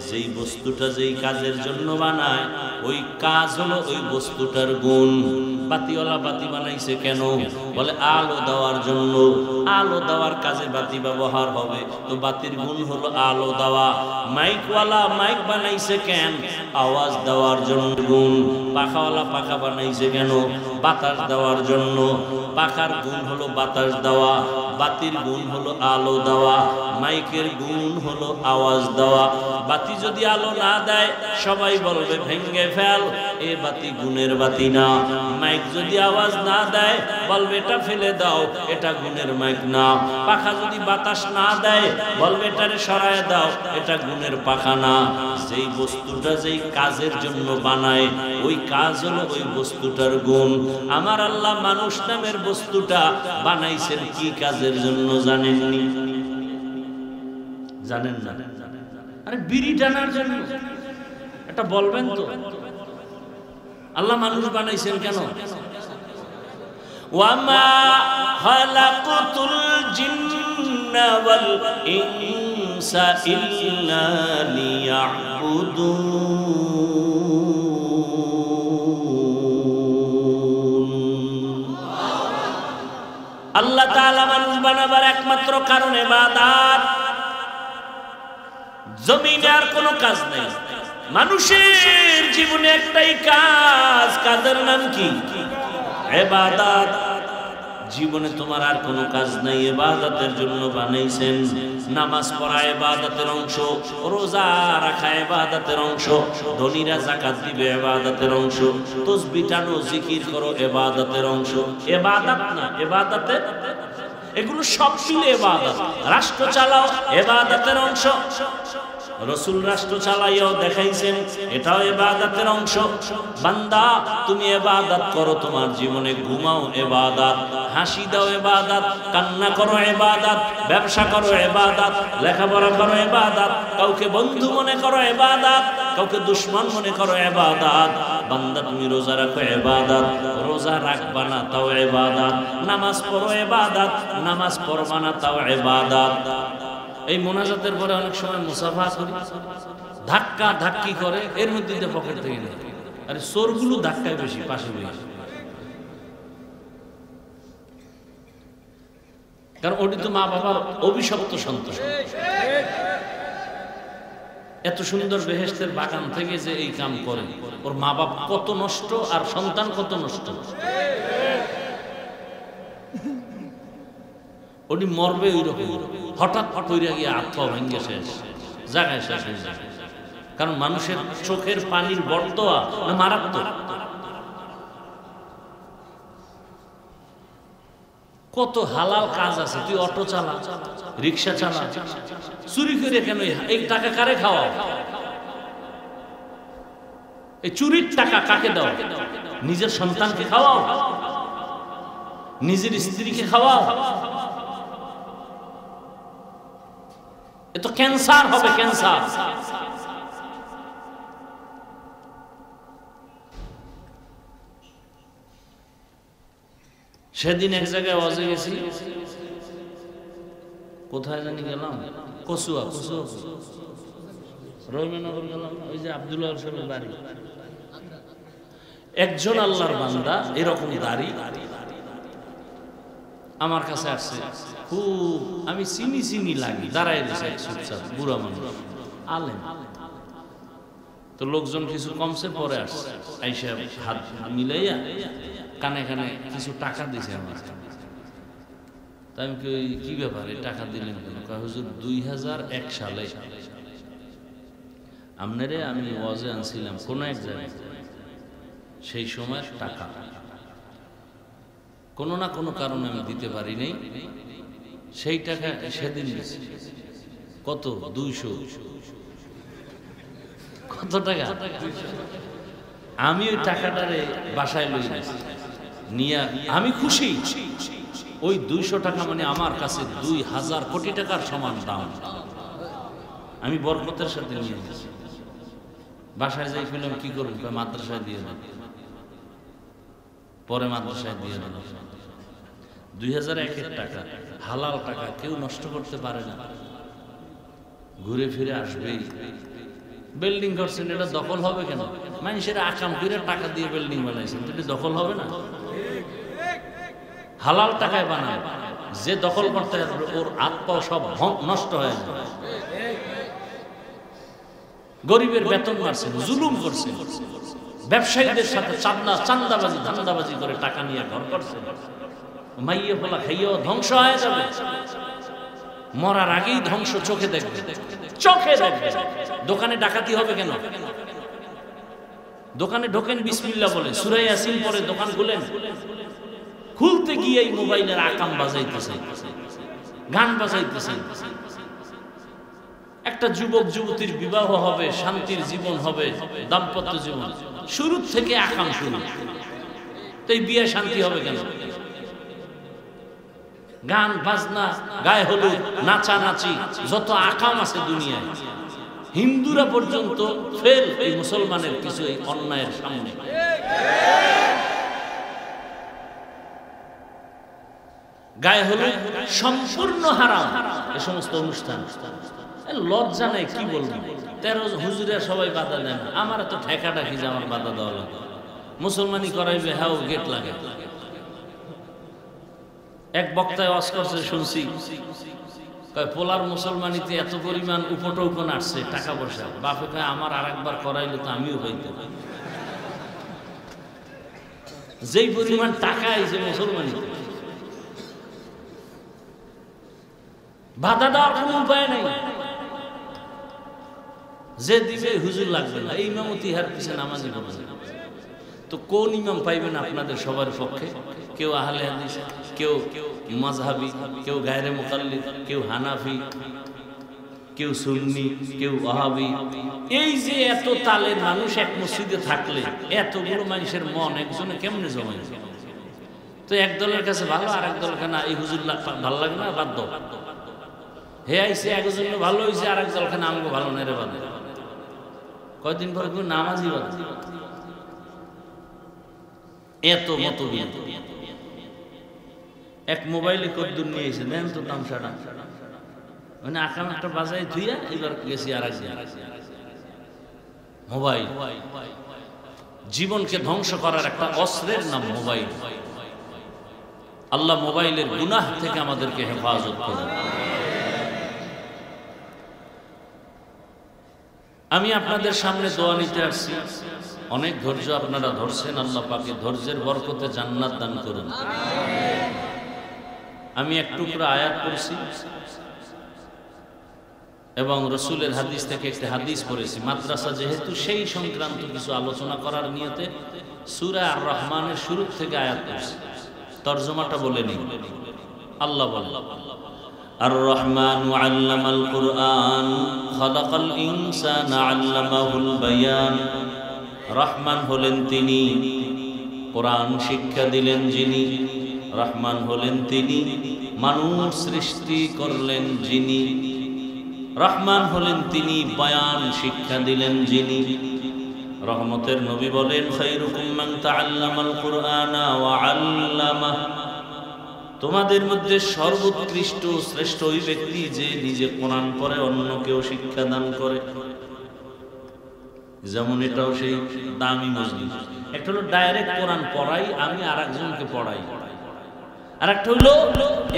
যেই বস্তুটা যেই কাজের জন্য বানায় ওই কাজ হলো ওই বস্তুটার গুণ। বাতিওয়ালা বাতি বানাইছে কেন? বলে আলো দেওয়ার জন্য। আলো দেওয়ার কাজে বাতি ব্যবহার হবে, তো বাতির গুণ হলো আলো দেওয়া। মাইকওয়ালা মাইক বানাইছে কেন? আওয়াজ দেওয়ার জন্য গুণ। পাখাওয়ালা পাখা বানাইছে কেন? বাতাস দেওয়ার জন্য। পাখার গুণ হলো বাতাস দেওয়া, বাতির গুণ হলো আলো দেওয়া, মাইকের গুণ হলো আওয়াজ দেওয়া। বাতি যদি আলো না দেয় সবাই বলবে ভেঙ্গে ফেল, এ বাতি গুণের বাতি না। মাইক যদি আওয়াজ না দেয় বলবে এটা ফেলে দাও, এটা গুণের মাইক না। পাখা যদি বাতাস না দেয় বলবে এটারে সরায় দাও, এটা গুণের পাখা না। যেই বস্তুটা যেই কাজের জন্য বানায় ওই কাজ হলো ওই বস্তুটার গুণ। আমার আল্লাহ মানুষ নামের বস্তুটা বানাইছেন কি কাজের জন্য জানেননি? জানেন না? আরে বিড়ি টানার জন্য। এটা বলবেন তো আল্লাহ মানুষ বানাইছেন কেন? ওয়ামা খালাকতুল জিন্না ওয়াল ইনসা ইল্লা লিয়াবুদুন। আল্লাহ তাআলা মানুষ বানাবার একমাত্র কারণ ইবাদত। জমিনে আর কোনো কাজ নেই। মানুষের জীবনে একটাই কাজ, কাজের নাম কি? ইবাদত। জীবনে তোমার আর কোনো কাজ নাই, ইবাদতের জন্য বানাইছেন। নামাজ পড়া ইবাদতের অংশ, রোজা রাখা ইবাদতের অংশ, ধনীরা যাকাত দিবে ইবাদতের অংশ, তাসবিহ টানো জিকির করো ইবাদতের অংশ। ইবাদত না ইবাদতের, এগুলো সব মিলে ইবাদত। রাষ্ট্র চালাও ইবাদতের অংশ। রাসূল রাষ্ট্র চালাইয়াও দেখাইছেন এটাও ইবাদতের অংশ। বান্দা তুমি ইবাদত করো, তোমার জীবনে ঘুমাও ইবাদত, হাসি দাও ইবাদত, কান্না করো ইবাদত, ব্যবসা করো ইবাদত, লেখাপড়া করো ইবাদত, কাউকে বন্ধু মনে করো ইবাদত, কাউকে দুশমন মনে করো ইবাদত। বান্দা তুমি রোজা রাখো ইবাদত, রোজা রাখবা না তাও ইবাদত। নামাজ পড়ো ইবাদত, নামাজ পড়বা না তাও ইবাদত। এই মোনাজাতের পরে অনেক সময় মুসাফা করি, ধাক্কা ধাক্কি করে, এর মধ্যে পকেট থেকে নেয়। আরে চোরগুলো ধাক্কায় বেশি পাশে বেশি, কারণ ওটি তো মা বাবার অভিশপ্ত সন্তান। এত সুন্দর বেহেশতের বাগান থেকে যে এই কাম করে, ওর মা বাপ কত নষ্ট আর সন্তান কত নষ্ট। ওটি মরবে ওই রকম, হঠাৎ কইরা গিয়ে আত্মা ভেঙে শেষ, জায়গায় শেষ হয়ে যায়। কারণ মানুষের চোখের পানির বর্তয়া না মারাত্মক। কত হালাল কাজ আছে, তুই অটো চালা, রিক্সা চালা, চুরি করে কেন? এই টাকা কারে খাওয়া? এই চুরির টাকা কাকে দাও? নিজের সন্তানকে খাওয়াও, নিজের স্ত্রীকে খাওয়াও। এ তো ক্যান্সার হবে, ক্যান্সার। সেদিন এক জায়গায় ওয়াজে গেছি, কোথায় জানি গেলাম, কচুয়া রহিমানগর গেলাম, ওই যে আব্দুল্লাহ সাহেবের বাড়ি। একজন আল্লাহর বান্দা এরকম দাড়ি আমার কাছে আসছে, খুব আমি চিনি লাগি, দাঁড়ায় দিছে বুড়া মানুষ, আলেম। তো লোকজন কিছু কমছে, পরে আসছে, আইসা হাত মিলাইয়া কানে কানে কিছু টাকা দিছে আমার। তাই আমি কি ব্যাপারে টাকা দিলেন কেন? হুজুর 2001 সালে আপনারে আমি ওয়াজে আনছিলাম কোন এক জায়গায়, সেই সময় টাকা কোনো না কোনো কারণে আমি দিতে পারি নাই, সেই টাকা সেদিন দিয়েছি। কত? 200। কত টাকা? আমি ওই টাকাটারে বাসায় লই গেছি, নিয়ে আমি খুশি। ওই 200 টাকা মানে আমার কাছে 2000 কোটি টাকার সমান দাম। আমি বরকতের সাথে নিয়ে গেছি। বাসায় যাই ফেললাম, কি করুন, মাদ্রাসায় দিয়ে দেন। পরে মাদ্রাসায় দিয়ে দেন। 2001 টাকা, হালাল টাকা, কেউ নষ্ট করতে পারে না, ঘুরে ফিরে আসবেই। বিল্ডিং করছেন, এটা দখল হবে কেন? মানুষের আকাম করে টাকা দিয়ে বিল্ডিং বানাইছেন, এটা দখল হবে না? হালাল টাকায় বানায়, যে দখল করতে ওর আত্মা সব নষ্ট হয়ে যায়। গরিবের বেতন মারছেন, জুলুম করছেন, ব্যবসায়ীদের সাথে চান্দাবাজি ধান্দাবাজি করে টাকা নিয়ে ঘর করছেন। মাইয়ে ফলা খাইয়েও ধ্বংস হয়ে যাবে, মরার আগেই ধ্বংস চোখে দেখবে, চোখে দেখবে। দোকানে ডাকাতি হবে কেন? দোকানে ঢোকেন বিসমিল্লাহ বলে, সূরা ইয়াসিন পড়ে দোকান খুলেন, খুলতে গিয়ে এই মোবাইলের আকাম বাজাইতেছে, গান বাজাইতেছে। একটা যুবক যুবতীর বিবাহ হবে, শান্তির জীবন হবে, দাম্পত্য জীবন, শুরু থেকে আকাম শুরু। তো এই বিয়ে শান্তি হবে কেন? গান বাজনা, গায়ে হলুদ, নাচানাচি, যত আকাম আছে দুনিয়ায়, হিন্দুরা পর্যন্ত ফেল এই মুসলমানের কিছু এই অন্যায়ের সামনে। গায়ে হলুদ সম্পূর্ণ হারাম, এ সমস্ত অনুষ্ঠান। লজ্জা নেই, কি বলবো? 13 হুজুরা সবাই বাধা দেন, আমার তো ঠেকা ডাকি যে আমার বাধা দেওয়া লাগে। মুসলমানি করাইবে, হ্যাঁ গেট লাগে। এক বক্তায় ওয়াজ করছে, শুনছি, পোলার মুসলমানিতে এত পরিমাণ উপটৌকন আসছে, টাকা পয়সা। বাপে কয় আমার আর একবার করাইলে তো আমিও হইতাম। যেই পরিমাণ টাকা আইছে মুসলমানিতে, বাধা দেওয়ার কোনো উপায় নাই। যে দিবে হুজুর লাগবে না, এই ইমামতি হার পিছে নামাজি হবে না। তো কোন ইমাম পাইবেন আপনাদের সবার পক্ষে? কেউ আহলে হাদিস, কেউ মাযহাবী, কেউ গায়রে মুকাল্লিদ, কেউ হানাফি, কেউ সুন্নি, কেউ ওয়াহাবি। এই যে এত তালের মানুষ এক মসজিদে থাকলে এতগুলো মানুষের মন একজনে কেমনে জমায়? তো এক দলের কাছে ভালো, আর এক দলের না, এই হুজুর ভালো লাগে না, বাদ দাও। হে আইসে একজন ভালো হয়েছে, আর এক দলখানে আমাকে ভালো নেই রে, বাদ। কয়দিন পরে কেউ নামাজই বাদ। এত মত এক মোবাইলে কদ্দুর নিয়ে এসে দেন তো তামসাটা, মানে আকাম একটা বাজাই ধুইয়া এবার গেছি আর এক মোবাইল। জীবনকে ধ্বংস করার একটা অস্ত্রের নাম মোবাইল। আল্লাহ মোবাইলের গুনাহ থেকে আমাদেরকে হেফাজত করেন। আমি আপনাদের সামনে দোয়া নিতে আসছি, অনেক ধৈর্য আপনারা ধরছেন, আল্লাহ পাকে ধৈর্যের বরকতে জান্নাত দান করুন। আমি এক টুকরা আয়াত পড়ছি এবং রসুলের হাদিস থেকে একটি হাদিস পড়েছি। মাদ্রাসা যেহেতু, সেই সংক্রান্ত কিছু আলোচনা করার নিয়তে সূরা আর রহমানের শুরু থেকে আয়াত পড়ছি, তরজমাটা বলে নিই। আল্লাহ বলে, আর রহমান আল্লামাল কুরআন খালাকাল ইনসানা আল্লামাহুল বায়ান। রহমান হলেন তিনি, কোরআন শিক্ষা দিলেন যিনি। রহমান হলেন তিনি, মানুষ সৃষ্টি করলেন যিনি। রহমান হলেন তিনি, বয়ান শিক্ষা দিলেন যিনি। রহমতের নবী বলেন, খায়রুকুম মান তাআল্লামাল কুরআনা ওয়া আল্লামাহ। তোমাদের মধ্যে সর্বোৎকৃষ্ট শ্রেষ্ঠ ওই ব্যক্তি যে নিজে কোরআন পড়ে অন্যকেও শিক্ষা দান করে। যেমন এটাও সেই দামি মজলিস। একটা হলো ডাইরেক্ট কোরআন পড়াই, আমি আর একজনকে পড়াই। আর একটা হলো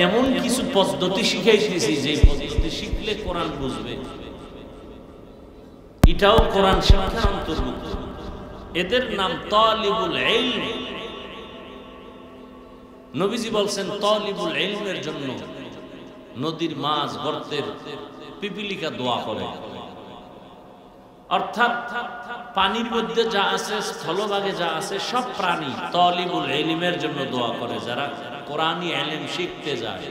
এমন কিছু পদ্ধতি শিখাইতেছি যে পদ্ধতি শিখলে কোরআন বুঝবে, এটাও কোরআন শিক্ষার অন্তর্ভুক্ত। এদের নাম তালিবুল ইলম। নবীজি বলছেন, তালিবুল ইলমের জন্য নদীর মাছ, গর্তের পিপিলিকা দোয়া করে। অর্থাৎ পানির মধ্যে যা আছে, স্থলভাগে যা আছে, সব প্রাণী তালিবুল ইলমের জন্য দোয়া করে, যারা কোরআনী ইলম শিখতে যায়।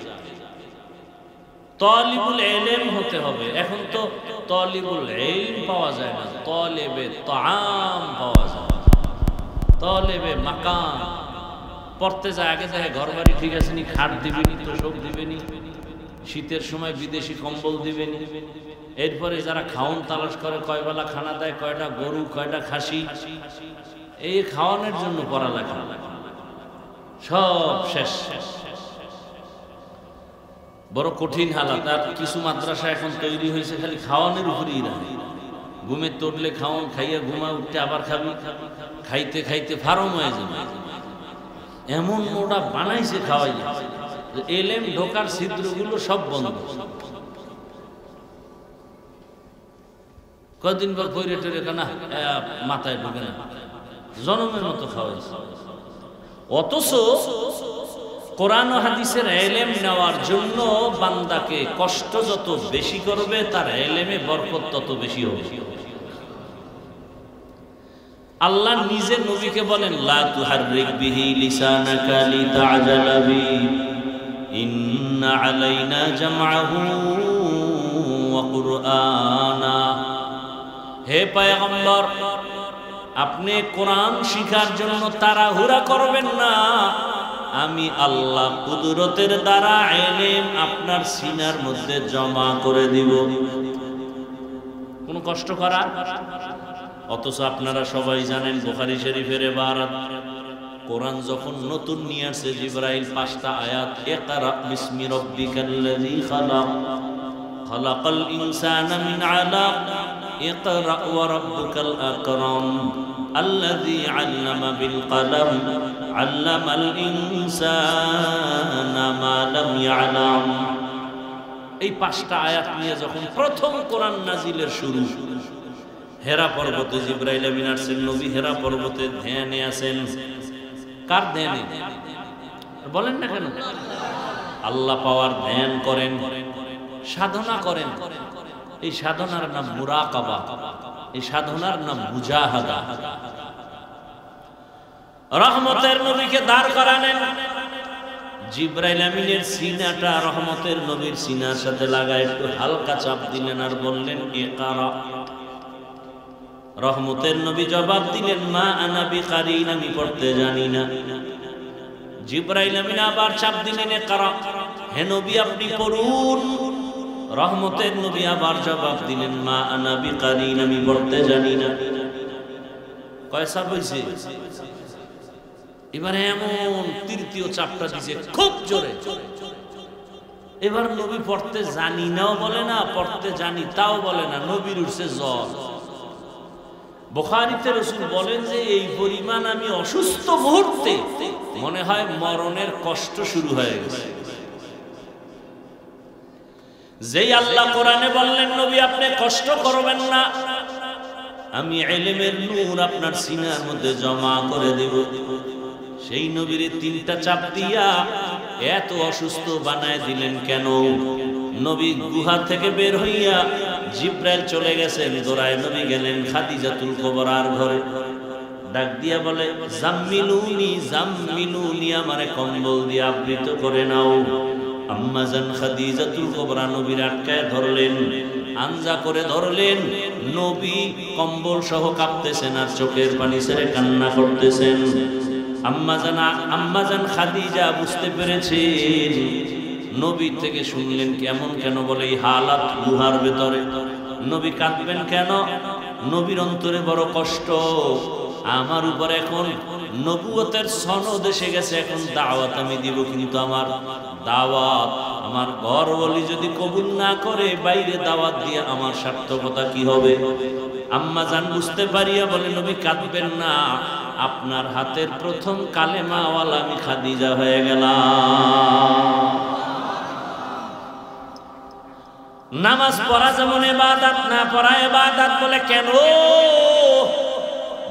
তালিবুল ইলম হতে হবে। এখন তো তালিবুল ইলম পাওয়া যায় না, তালেবে তাআম পাওয়া যায়, তালেবে মাকাম। পড়তে যায় আগে দেখে ঘর বাড়ি ঠিক আছে নি, খাট দিবেনি, তোষক দিবেনি, শীতের সময় বিদেশি কম্বল দিবেনি। এরপরে যারা খাওন তালাশ করে, কয় বেলা খানা দেয়, কয়টা গরু, কয়টা খাসি, এই খাওয়ানোর জন্য পড়ালেখা সব শেষ। বড় কঠিন হালাত। আর কিছু মাদ্রাসা এখন তৈরি হয়েছে খালি খাওয়ানোর উপরেই রাখে। ঘুমে তুললে খাওয়ান, খাইয়া ঘুমা, উঠতে আবার খাবি, খাইতে খাইতে ফার্ম হয়ে যাবে। এমন ওটা বানাইছে খাওয়াই, এলেম ঢোকার ছিদ্রগুলো সব বন্ধ। কদিন পর কইরে টরে না মাথায় ঢোকে না, জনমের মতো খাওয়াইছে। অথচ কোরআন ও হাদিসের এলেম নেওয়ার জন্য বান্দাকে কষ্ট যত বেশি করবে, তার এলেমে বরকত তত বেশি হবে। আল্লাহ নিজে নবীকে বলেন, লা তুহাররিক বিহি লিসানাকা লিতা'জালা বিহি ইন্না আলাইনা জামআহু ওয়া কুরআনা। হে পয়গম্বর, আপনি কোরআন শিখার জন্য তাড়াহুড়া করবেন না। আমি আল্লাহ কুদরতের দ্বারা ইলম আপনার সিনার মধ্যে জমা করে দিব। কোন কষ্ট করা। অথচ আপনারা সবাই জানেন বুখারী শরীফের ইবারত, কোরআন যখন নতুন নিয়ে আসে জিবরাইল 5টা আয়াত, ইকরা বিসমি রাব্বিকাল্লাযী খালাক, খালাকাল ইনসানা মিন আলাক, ইকরা ওয়া রাব্বুকাল আকরাম, আল্লাযী আল্লামা বিল কলম, আল্লামাল ইনসানা মা লাম ইয়ালাম। এই 5টা আয়াত নিয়ে যখন প্রথম কোরআন নাজিলের শুরু, হেরা পর্বতে জিবরাইল আমিন আসেন। নবী হেরা পর্বতে ধ্যানে আছেন। কার ধ্যানে বলেন না কেন? আল্লাহ পাওয়ার ধ্যান করেন, সাধনা করেন। এই সাধনার নাম মুরাকাবা, এই সাধনার নাম মুজাহাদা। রহমতের নবীকে দাঁড় করালেন, জিবরাইল আমিনের সিনাটা রহমতের নবীর সিনার সাথে লাগায় একটু হালকা চাপ দিলেন আর বললেন, ইকরা। রহমতের নবী জবাব দিলেন, মা আনা বিকারিন, আমি পড়তে জানি না। জিবরাইল আমিন আবার চাপ দিলেন, ইকরা। হে নবী আপনি পড়ুন। রহমতের নবী আবার জবাব দিলেন, মা আনা বিকারিন, আমি পড়তে জানি না। কয়সা হইছে? এবারে এমন তৃতীয় চাপটা দিছে খুব জোরে। এবার নবী পড়তে জানি নাও বলে না, পড়তে জানি তাও বলে না, নবীর উঠছে জ্বর। বুখারীতে রাসূল বলেন যে এই পরিমাণ আমি অসুস্থ, মুহূর্তে মনে হয় মরণের কষ্ট শুরু হয়ে গেছে। যেই আল্লাহ কোরআনে বললেন, নবী আপনি কষ্ট করবেন না, আমি ইলমের নূর আপনার সিনার মধ্যে জমা করে দেব, সেই নবীর 3টা চাপ দিয়া এত অসুস্থ বানায় দিলেন কেন? নবী গুহা থেকে বের হইয়া জিবরাইল চলে গেছেন, দৌড়ায় নবী গেলেন খাদিজাতুল কুবরার ঘরে। ডাক দিয়া বলে, জাম্মিলুনি জাম্মিলুনি, আমারে কম্বল দিয়ে আবৃত করে নাও। আম্মা জান খাদিজাতুল কুবরা নবীর আটকায় ধরলেন, আঞ্জা করে ধরলেন। নবী কম্বল সহ কাঁপতেছেন আর চোখের পানি ছেড়ে কান্না করতেছেন। আম্মা জান খাদিজা বুঝতে পেরেছেন, নবী থেকে শুনলেন কেমন কেন বলে এই হালাত গুহার ভেতরে। নবী কাঁদবেন কেন? নবীর অন্তরে বড় কষ্ট। আমার উপর এখন নবুয়তের সনদ এসে গেছে, এখন দাওয়াত আমি দিব, কিন্তু আমার দাওয়াত আমার ঘর বলি যদি কবুল না করে, বাইরে দাওয়াত দিয়ে আমার সার্থকতা কি হবে? আম্মা জান বুঝতে পারিয়া বলে, নবী কাঁদবেন না, আপনার হাতের প্রথম কালেমাওয়ালা আমি খাদিজা হয়ে গেলাম। নামাজ পড়া যেমন ইবাদত, না পড়া ইবাদত। বলে কেন?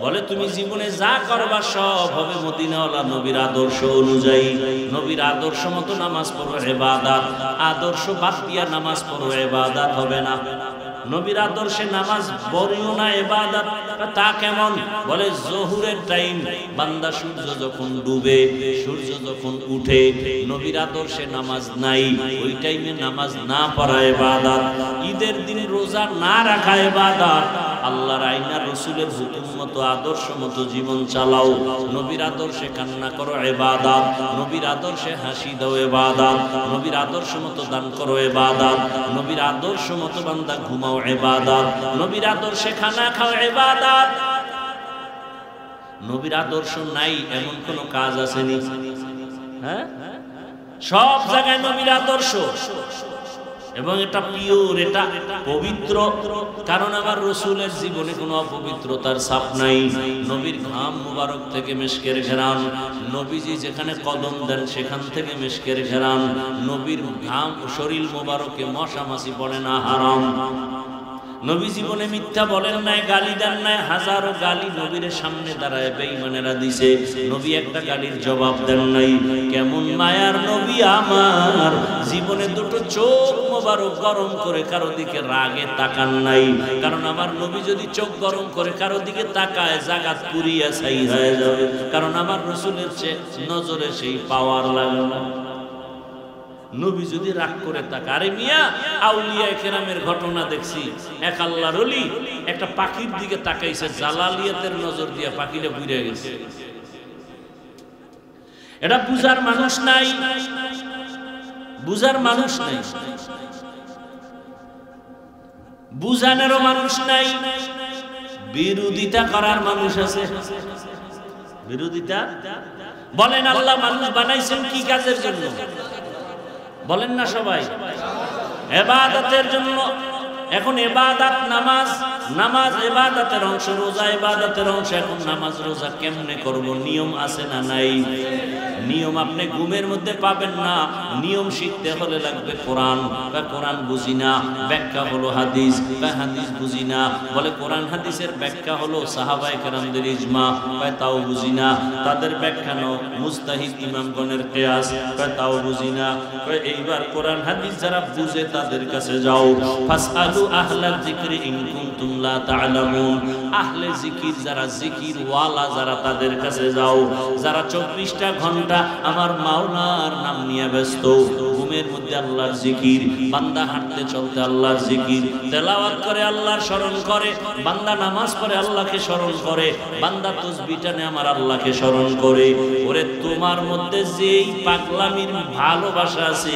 বলে তুমি জীবনে যা করবা সব হবে মদিনাওয়ালা নবীর আদর্শ অনুযায়ী। নবীর আদর্শ মতো নামাজ পড়ো ইবাদত, আদর্শ বাদ দিয়া নামাজ পড়ো ইবাদত হবে না। নবীর আদর্শে নামাজ পড়িও না ইবাদত। তা কেমন? বলে জোহরের টাইম, বান্দা সূর্য যখন ডুবে, সূর্য যখন উঠে, নবীর আদর্শে নামাজ নাই, ওই টাইমে নামাজ না পড়া ইবাদত। ঈদের দিন রোজা না রাখা ইবাদত। আল্লাহর আইনা রসুলের হুকুম মতো আদর্শ মতো জীবন চালাও। নবীর আদর্শে কান্না করো ইবাদত, নবীর আদর্শে হাসি দাও ইবাদত, নবীর আদর্শ মতো দান করো ইবাদত, নবীর আদর্শ মতো বান্দা ঘুমাও ইবাদত, নবীর আদর্শে খানা খাও ইবাদত। নবীর আদর্শ নাই এমন কোন কাজ আসেনি? হ্যাঁ, সব জায়গায় নবীর আদর্শ, এবং এটা পিওর, এটা পবিত্র। কারণ আমার রসুলের জীবনে কোনো অপবিত্রতার ছাপ নাই। নবীর ঘাম মুবারক থেকে মিশকের ঘেরান, নবীজি যেখানে কদম দেন সেখান থেকে মিশকের ঘেরান। নবীর ঘাম শরীর মুবারকে মশা মাছি পড়ে না, হারাম। নবী জীবনে মিথ্যা বলেন নাই, গালি দেন নাই। হাজারো গালি নবীর সামনে দাঁড়ায় বেঈমানেরা দিছে, নবী একটা গালির জবাব দেন নাই। কেমন মায়ার নবী আমার, জীবনে দুটো চোখ মোবারক গরম করে কারো দিকে রাগে তাকান নাই। কারণ আমার নবী যদি চোখ গরম করে কারো দিকে তাকায়, জাগাত পুরিয়া ছাই হয়ে যাবে। কারণ আমার রসুলের নজরে সেই পাওয়ার লাগে না। নবী যদি রাগ করে তাকায়, আরে মিয়া, আউলিয়া কেরামের ঘটনা দেখছি। এক আল্লাহর ওলি একটা পাখির দিকে তাকাইছে, জালালিয়াতের নজর দিয়া পাখিটা বুঝে গেছে। এটা বুঝার মানুষ নাই, বুঝার মানুষ নাই, বুঝানেরও মানুষ নাই, বিরোধিতা করার মানুষ আছে। বিরোধিতা বলেন, আল্লাহ মানুষ বানাইছেন কি কাজের জন্য? বলেন না সবাই, ইবাদতের জন্য। এখন ইবাদত নামাজ, নামাজ ইবাদতের অংশ, রোজা ইবাদতের অংশ। এখন নামাজ রোজা কেমনে করব? নিয়ম আছে না নাই? নিয়ম আপনি ঘুমের মধ্যে পাবেন না। নিয়ম শিখতে হলে লাগবে কোরআন। কোরআন বুঝি না, ব্যাখ্যা হলো হাদিস। হাদিস বুঝি না, বলে কোরআন হাদিসের ব্যাখ্যা হলো সাহাবায়ে কেরামদের ইজমা। তাও বুঝি না, তাদের ব্যাখ্যা নাও মুস্তাহিদ ইমামগণের কিয়াস। তাও বুঝি না। এইবার কোরআন হাদিস যারা বুঝে তাদের কাছে যাও। ফাসআলু আহলাল যিকরি ইন কুনতুম লা তা'লামুন। আহলে জিকির যারা, জিকির ওয়ালা যারা, তাদের কাছে যাও। যারা 24টা ঘন্টা আমার মাওলার নাম নিয়ে ব্যস্ত। ঘুমের মধ্যে আল্লাহর জিকির, বান্দা হাঁটতে চলতে আল্লাহর জিকির, তেলাওয়াত করে আল্লাহর স্মরণ করে, বান্দা নামাজ পড়ে আল্লাহকে স্মরণ করে, বান্দা তাসবিহ টানে আমার আল্লাহকে স্মরণ করে। ওরে তোমার মধ্যে যেই পাগলামির ভালোবাসা আছে,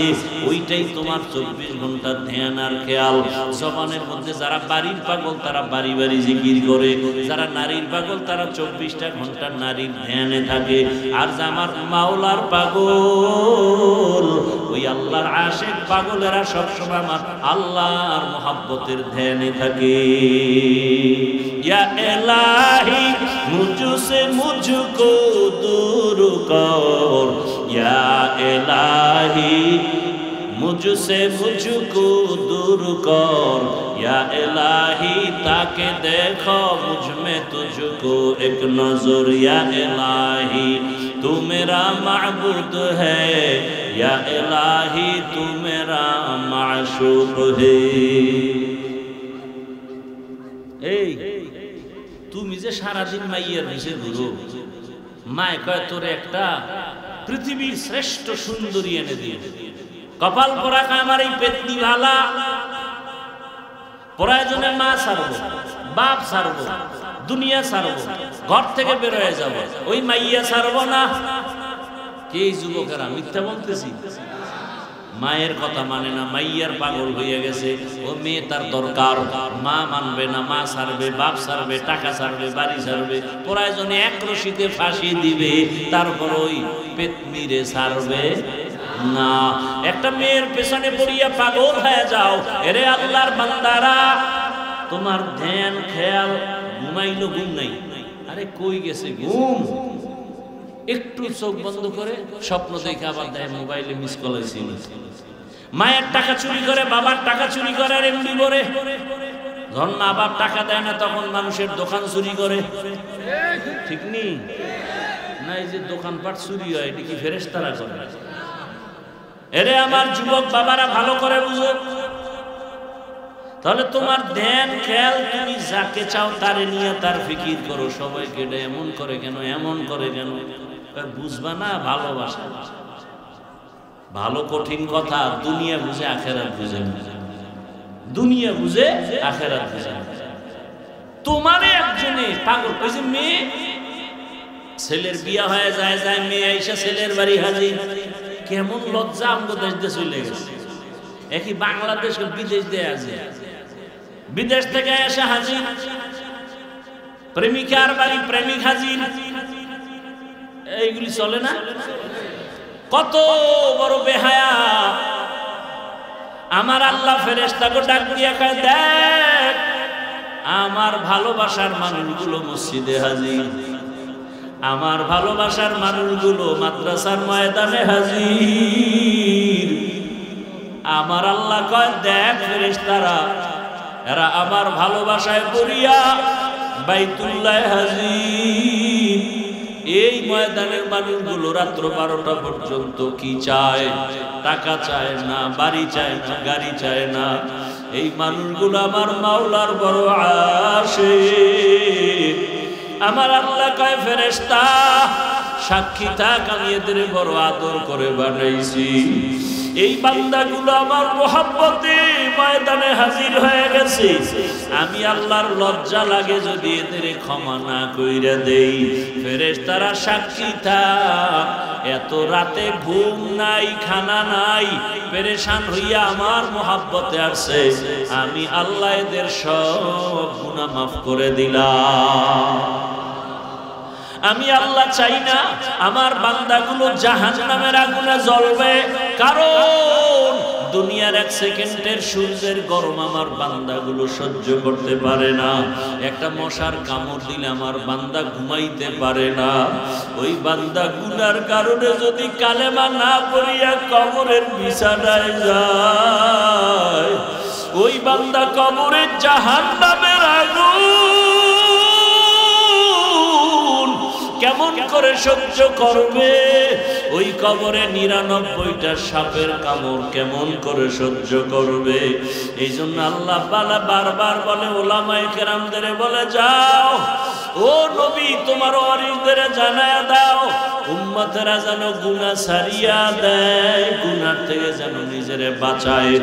ওইটাই তোমার 24 ঘন্টা ধ্যান আর খেয়াল। জবানের মধ্যে যারা বাড়ির পাগল তারা বাড়ি বাড়ি জিকির করে, যারা নারীর পাগল তারা 24টা ঘন্টা নারীর ধ্যানে থাকে। আর যে আমার মাওলার পাগল, ওই আল্লাহর আশিক পাগলেরা সবসময় আমার আল্লাহর মুহাব্বতের ধ্যানে থাকে। ইয়া ইলাহি মুঝসে মুঝকো দূর কর, ইয়া ইলাহি मुझसे मुझको दूर कर, या इलाही ताके देखो मुझ में तुझको एक नजर, या इलाही तू मेरा माबूद है, या इलाही तू मेरा माशूक है। এই তুমি যে সারাদিন মাইয়ার নিচে ঘুরো, মায় কয় তোরে একটা পৃথিবীর শ্রেষ্ঠ সুন্দরী এনে দিয়ে, কপাল পরা আমার এই পেতনি ভালা, প্রয়োজনে মা ছাড়বো, বাপ ছাড়বো, দুনিয়া ছাড়বো, ঘর থেকে বের হয়ে যাব, ওই মাইয়া ছাড়বো না। কে যুবকেরা মিথ্যা বলতেছি? মায়ের কথা মানে না, মাইয়ার পাগল হয়ে গেছে। ও মেয়ে তার দরকার, মা মানবে না, মা ছাড়বে, বাপ ছাড়বে, টাকা ছাড়বে, বাড়ি ছাড়বে, প্রয়োজনে এক রশিতে ফাঁসি দিবে, তারপর ওই পেতনিরে ছাড়বে না। একটা মেয়ের পেছনে পড়িয়া পাগল হয়ে যাও। এরে আল্লাহর বান্দারা, তোমার ধ্যান খেয়াল, ঘুমাইলো ঘুম নাই, আরে কই গেছে ঘুম? একটু চোখ বন্ধ করে স্বপ্ন দেখে আবার দেয় মোবাইলে মিস কল হয়েছিল। মায়ের টাকা চুরি করে, বাবার টাকা চুরি করে, আর এমনি করে যখন মা বাপ টাকা দেয় না তখন মানুষের দোকান চুরি করে, ঠিক নেই না? এই যে দোকানপাট চুরি হয়, এটা কি ফেরেশতারা করে? এরে আমার যুবক বাবারা ভালো করে বুঝো, তাহলে তোমার ধ্যান খেয়াল, তুমি যাকে চাও তারে নিয়ে তার ফিকির করো। সবাইকে এমন করে কেন, এমন করে কেন, বুঝবা না? ভালোবাসা ভালো কঠিন কথা। দুনিয়া বুঝে আখেরাত বুঝে না, দুনিয়া বুঝে আখেরাত বুঝে না। তোমারে একজনে পাগল। ওই যে মেয়ে ছেলের বিয়া হয়ে যায় যায়, মেয়ে আইসা ছেলের বাড়ি হাজির, কেমন লজ্জা আমগো দেশ দিয়ে চলে গেছে। একই বাংলাদেশ বিদেশ দিয়ে আছে, বিদেশ থেকে এসে হাজির, প্রেমিকার বাড়ি প্রেমিক হাজির, এইগুলি চলে না? কত বড় বেহায়া। আমার আল্লাহ ফেরেশতাকে ডাক দিয়া কয়, দেখ আমার ভালোবাসার মানুষগুলো মসজিদে হাজির, আমার ভালোবাসার মানুষগুলো মাদ্রাসার ময়দানে হাজির। আমার আল্লাহ কয়, দেখ ফেরেশতারা এরা আমার ভালোবাসায় পড়িয়া বাইতুল্লাহ হাজির। এই ময়দানের মানুষগুলো রাত্র 12টা পর্যন্ত কি চায়? টাকা চায় না, বাড়ি চায় না, গাড়ি চায় না। এই মানুষগুলো আমার মাওলার বড় আশিক। আমার আল্লাহ কয়, ফেরেশতা সাক্ষী থাক, আমি এদের বড় আদর করে বানাইছি। এই বান্দাগুলো আমার মোহাব্বতে ময়দানে হাজির হয়ে গেছে। আমি আল্লাহর লজ্জা লাগে যদি এদের ক্ষমা না কইরা দেই। ফেরেশতারা সাক্ষী থাক, এত রাতে ঘুম নাই, খানা নাই, পেরেশান হইয়া আমার মোহাব্বতে আসছে। আমি আল্লাহ এদের সব গুনাহ মাফ করে দিলাম। আমি আল্লাহ চাই না আমার বান্দাগুলো জাহান্নামের আগুনে জ্বলবে, কারণ দুনিয়ার 1 সেকেন্ডের সূর্যের গরম আমার বান্দাগুলো সহ্য করতে পারে না। একটা মশার কামড় দিলে আমার বান্দা ঘুমাইতে পারে না। ওই বান্দা গুনার কারণে যদি কালেমা না পড়িয়া কবরের বিছানায় যায়, ওই বান্দা কবরের জাহান্নামের আগুন কেমন করে সহ্য করবে? ওই কবরে 99টা সাপের কামড় কেমন করে সহ্য করবে? এই জন্য আল্লাহ বারবার বলে, ওলামায়ে কেরামদের বলে, যাও ও নবী তোমার ওয়ারিসদের জানায়া দাও, উম্মতেরা যেন গুনাহ ছাড়িয়া দেয়, গুনাহ থেকে যেন নিজেরে বাঁচায়।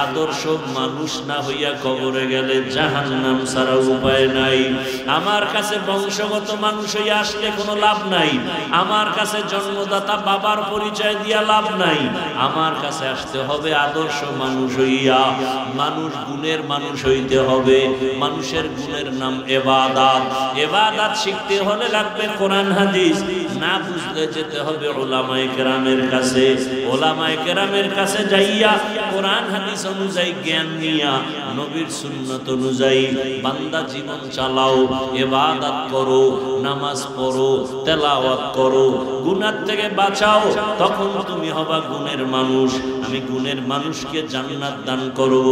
আদর্শ মানুষ না হইয়া কবরে গেলে জাহান্নাম ছাড়া উপায় নাই। আমার কাছে বংশগত মানুষ হইয়া আসলে কোনো লাভ নাই, আমার কাছে জন্মদাতা বাবার পরিচয় দিয়া লাভ নাই। আমার কাছে আসতে হবে আদর্শ মানুষ হইয়া। মানুষ গুণের মানুষ হইতে হবে। মানুষের গুণের নাম ইবাদত। ইবাদত শিখতে হলে লাগবে কোরআন হাদিস, না বুঝলে যেতে হবে উলামায়ে কেরামের কাছে। উলামায়ে কেরামের কাছে যাইয়া কোরআন হাদিস অনুযায়ী জ্ঞান নিয়া নবীর সুন্নাত অনুযায়ী বান্দা জীবন চালাও, ইবাদত করো, নামাজ পড়ো, তেলাওয়াত করো, গুনাহ থেকে বাঁচাও, তখন তুমি হবা গুণের মানুষ। আমি গুণের মানুষকে জান্নাত দান করব।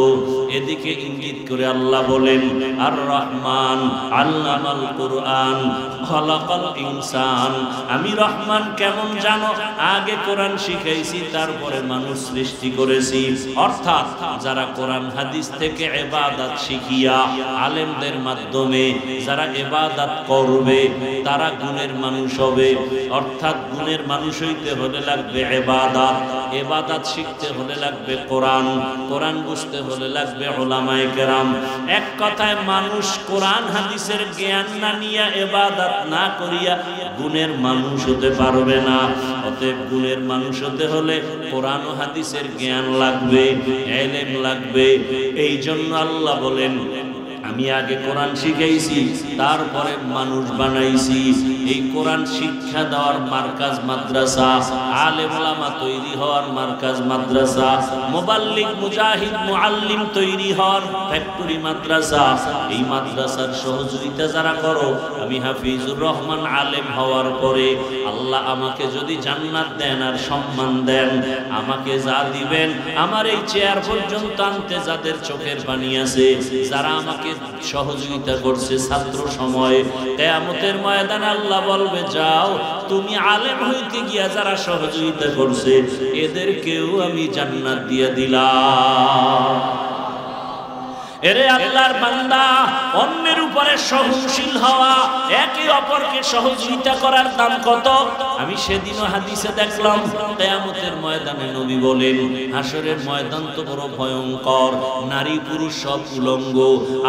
এদিকে ইঙ্গিত করে আল্লাহ বলেন, আর রহমান আল্লামাল কুরআন খলাকাল ইনসান। আমি রহমান কেমন জানো? আগে কোরআন শিখাইছি, তারপরে মানুষ সৃষ্টি করেছি। অর্থাৎ যারা কোরআন হাদিস থেকে ইবাদত শিখিয়া আলেমদের মাধ্যমে যারা ইবাদত করবে তারা গুণের মানুষ হবে। অর্থাৎ গুণের মানুষ হইতে হলে লাগবে ইবাদত, ইবাদত শিখতে হলে লাগবে কোরআন, কোরআন বুঝতে হলে লাগবে উলামায়ে কেরাম। এক কথায় মানুষ কোরআন হাদিসের জ্ঞান না নিয়া ইবাদত না করিয়া গুণের মানুষ হতে পারবে না। অতএব গুণের মানুষ হতে হলে কোরআন ও হাদিসের জ্ঞান লাগবে, ইলম লাগবে। এই জন্য আল্লাহ বলেন, আমি আগে কোরআন শিখাইছি, তারপরে মানুষ বানাইছি। এই কোরআন শিক্ষা দেওয়ার মার্কাজ মাদ্রাসা, আলেম ওলামা তৈরি হওয়ার মার্কাজ মাদ্রাসা, মুবাল্লিগ মুজাহিদ মুআল্লিম তৈরি হওয়ার ফ্যাক্টরি মাদ্রাসা। এই মাদ্রাসার সহযোগিতা যারা করো, আমি হাফিজুর রহমান আলেম হওয়ার পরে আল্লাহ আমাকে যদি জান্নাত দেন আর সম্মান দেন, আমাকে যা দিবেন, আমার এই চেয়ার পর্যন্ত আনতে যাদের চোখের পানি আছে, যারা আমাকে সহযোগিতা করছে ছাত্র সময়ে, কিয়ামতের ময়দানে আল্লাহ বলবে, যাও তুমি আলেম হইতে গিয়া যারা সহযোগিতা করছে এদেরকেও আমি জান্নাত দিয়ে দিলাম। এরে আল্লাহর বান্দা, অন্যের উপরে সহনশীল হওয়া, একে অপরকে সহযোগিতা করার দাম কত। আমি সেদিনও হাদিসে দেখলাম কিয়ামতের ময়দানে নবী বলেন হাসরের ময়দান তো বড় ভয়ঙ্কর, নারী পুরুষ সব উলঙ্গ,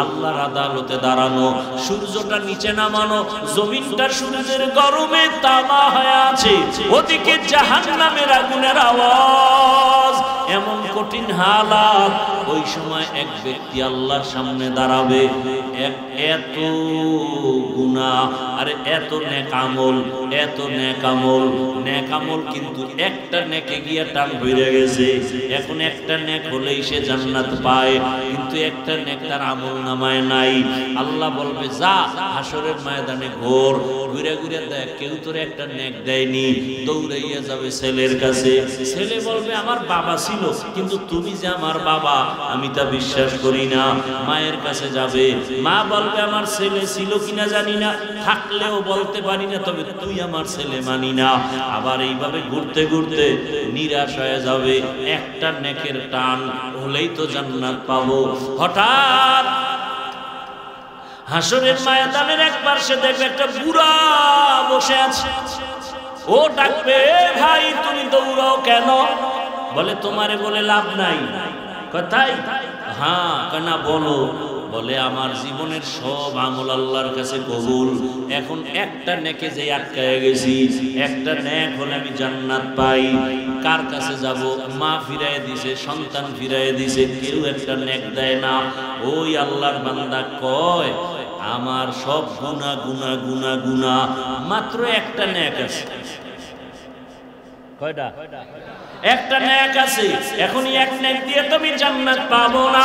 আল্লাহর আদালতে দাঁড়ানো, সূর্যটা নিচে নামানো, জমিনটা সূর্যের গরমে তামা হয়ে আছে, ওদিকে জাহান্নামের আগুনের আওয়াজ, এমন কঠিন হালাত। ওই সময় এক ব্যক্তি আল্লাহর সামনে দাঁড়াবে, এত গুনাহ আর এত নেক আমল, এত নেক আমল, নেক আমল কিন্তু একটা নেকে গিয়ে টান হয়ে গেছে। এখন একটা নেক হলেই সে জান্নাত পায়, কিন্তু একটা নেক তার আমল নামায় নাই। আল্লাহ বলবে যা হাসরের ময়দানে ঘোর, ঘুরে ঘুরে দেখ কেউ তোর একটা নেক দেয়নি। দৌড়াইয়া যাবে ছেলের কাছে, ছেলে বলবে আমার বাবা ছিল, কিন্তু তুমি যে আমার বাবা আমি তা বিশ্বাস করি না। মায়ের কাছে যাবে, মা বলবে আমার ছেলে ছিল কিনা জানি না, থাকলেও বলতে পারি না, তবে তুই আমার ছেলে মানি না। আবার এইভাবে ঘুরতে ঘুরতে নিরাশ হয়ে যাবে, একটা নেকের টান হলেই তো জান্নাত পাবো। হঠাৎ হাসরের ময়দানের এক পাশে দেখবে একটা বুড়া বসে আছে। ও ডাকবে ভাই তুমি দৌড়াও কেন? বলে তোমারে বলে লাভ নাই। কথাই হ্যাঁ কেনা বলো। বলে আমার জীবনের সব আমল আল্লাহর কাছে কবুল, এখন একটা নেকে যে আটকায় গেছি, একটা নেক হলে আমি জান্নাত পাই। কার কাছে যাব? মা ফিরাই দিছে, সন্তান ফিরাই দিছে, কেউ একটা নেক দেয় না। ওই আল্লাহর বান্দা কয় আমার সব গুনাহ গুনাহ গুনাহ গুনাহ, মাত্র একটা নেক আছে। কয়টা? একটা নেক আছে। এখনই এক নেক দিয়ে তুমি জান্নাত পাবো না,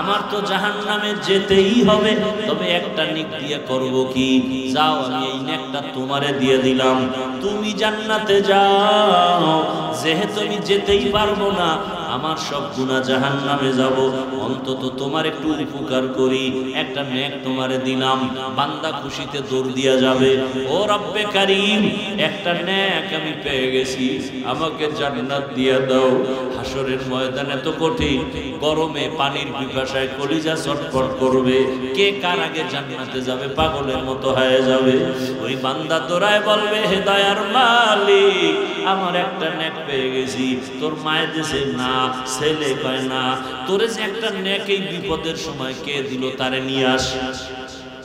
আমার তো জাহান্নামে যেতেই হবে। তবে একটা নেক দিয়ে করব কি? যাও আমি এই নেকটা তোমারে দিয়ে দিলাম, তুমি জান্নাতে যাও। যেহেতু আমি যেতেই পারবো না, আমার সব গুনাহ জাহান্নামে যাব, অন্তত তোমার একটু উপকার করি, একটা নেক তোমারে দিলাম। বান্দা খুশিতে দৌড় দিয়া যাবে, ও রব্বে কারীম একটা নেক আমি পেয়ে গেছি, আমাকে জান্নাত দিয়ে দাও। হাসরের ময়দানে তো কঠিন, গরমে পানির পিপাসায় কলিজা ছটফট করবে, কে কার আগে জান্নাতে যাবে পাগলের মতো হয়ে যাবে। ওই বান্দা দৌড়ায় বলবে হে দয়ার মালিক আমার একটা নেক পেয়ে গেছি। তোর মায়ের দেশে না, ছেলে কয় না, তোরে যে একটা নেক এই বিপদের সময় কে দিল তারে নিয়ে আস।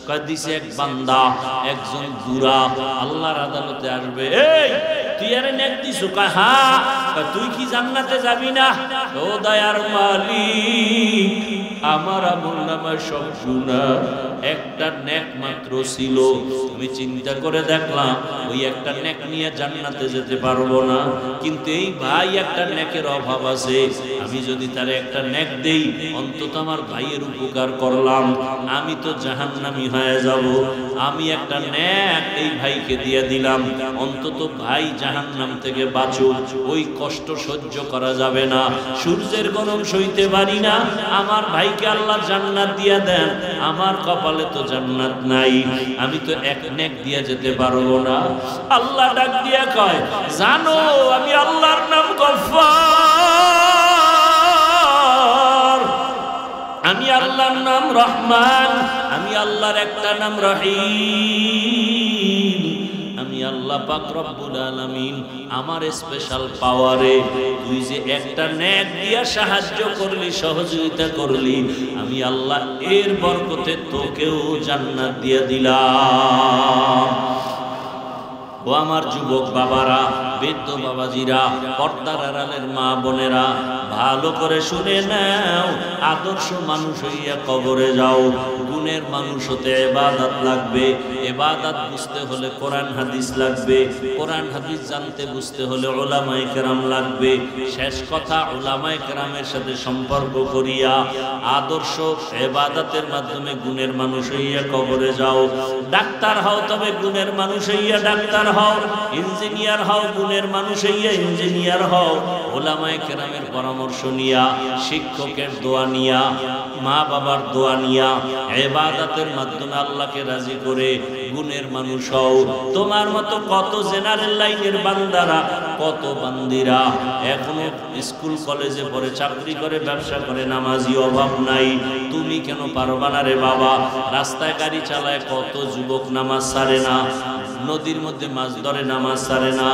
কয় দিছে এক বান্দা, একজন বুড়া আল্লাহর আদালতে আসবে, এই তুই আরে নেক দিছু? কয় হ্যাঁ। তুই কি জান্নাতে যাবি না? ও দয়ার মালিক আমার আমল নামায় সব গুনাহ, একটা নেক মাত্র ছিল, আমি চিন্তা করে দেখলাম ওই একটা নেক নিয়ে জান্নাতে যেতে পারবো না, কিন্তু এই ভাই একটা নেকের অভাব আছে, আমি যদি তারে একটা নেক দেই অন্তত আমার ভাইয়ের উপকার করলাম, আমি তো জাহান্নামী হয়ে যাব। আমি একটা নেক এই ভাইকে দিয়ে দিলাম, অন্তত ভাই জাহান্নাম থেকে বাঁচুক। ওই কষ্ট সহ্য করা যাবে না, সূর্যের গরম সইতে পারি না, আমার ভাইকে আল্লাহ জান্নাত দিয়ে দেন, আমার কপালে তো জান্নাত নাই, আমি তো এক নেক দিয়ে যেতে পারবো না। আল্লাহ ডাক দিয়ে কয় জানো আমি আল্লাহর নাম গফফার, আমি আল্লাহর নাম রহমান, আমি আল্লাহর একটা নাম রহিম, আমি আল্লাহ পাক রব্বুল আলামিন আমার স্পেশাল পাওয়ারে তুই যে একটা নেক দিয়া সাহায্য করলি, সহযোগিতা করলি, আমি আল্লাহ এর বরকতে তোকেও জান্নাত দিয়ে দিলাম। ও আমার যুবক বাবারা, বৃদ্ধ বাবাজিরা, পর্দার আড়ালের মা বোনেরা, ভালো করে শুনে নাও, আদর্শ মানুষ হইয়া কবরে যাও। গুণের মানুষ হতে ইবাদত লাগবে, ইবাদত বুঝতে হলে কোরআন হাদিস লাগবে, কোরআন হাদিস জানতে বুঝতে হলে উলামায়ে কেরাম লাগবে। শেষ কথা উলামায়ে কেরামের সাথে সম্পর্ক করিয়া আদর্শ ইবাদতের মাধ্যমে গুণের মানুষ হইয়া কবরে যাও। ডাক্তার হও তবে গুণের মানুষ হইয়া ডাক্তার হও, ইঞ্জিনিয়ার হও গুণের মানুষ হইয়া ইঞ্জিনিয়ার হও, উলামায়ে কেরামের পরামর্শ নিয়া, শিক্ষকের দোয়া নিয়া, মা বাবার দোয়া নিয়া, ইবাদতের মাধ্যমে আল্লাহকে রাজি করে গুণের মানুষ হও। তোমার মতো কত জেনারেল লাইনের বান্দারা, কত বান্দিরা এখনো স্কুল কলেজে পড়ে, চাকরি করে, ব্যবসা করে, নামাজি অভাব নাই। তুমি কেন পারবা না রে বাবা? রাস্তায় গাড়ি চালায় কত যুবক নামাজ ছাড়ে না, নদীর মধ্যে মাছ ধরে নামাজ ছাড়ে না,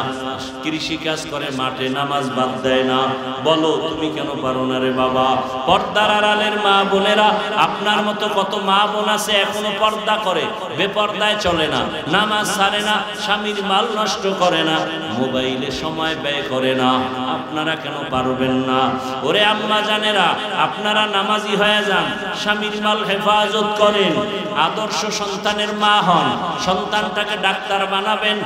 কৃষি কাজ করে মাঠে নামাজ বাদ দেয় না। বলো তুমি কেন পারো না রে বাবা? পর্দার আড়ালের মা বোনেরা, আপনার মতো কত মা বোন আছে এখনো পর্দা করে, বেপর্দায় চলে না, নামাজ ছাড়ে না, স্বামীর মাল নষ্ট করে না, মোবাইলে সময় ব্যয় করে না। আপনারা কেন পারবেন না? ওরে আম্মা জানেরা, আপনারা নামাজি হয়ে যান, স্বামীর মাল হেফাজত করেন, আদর্শ সন্তানের মা হন, সন্তানটাকে ডাক্তার বানাবেন,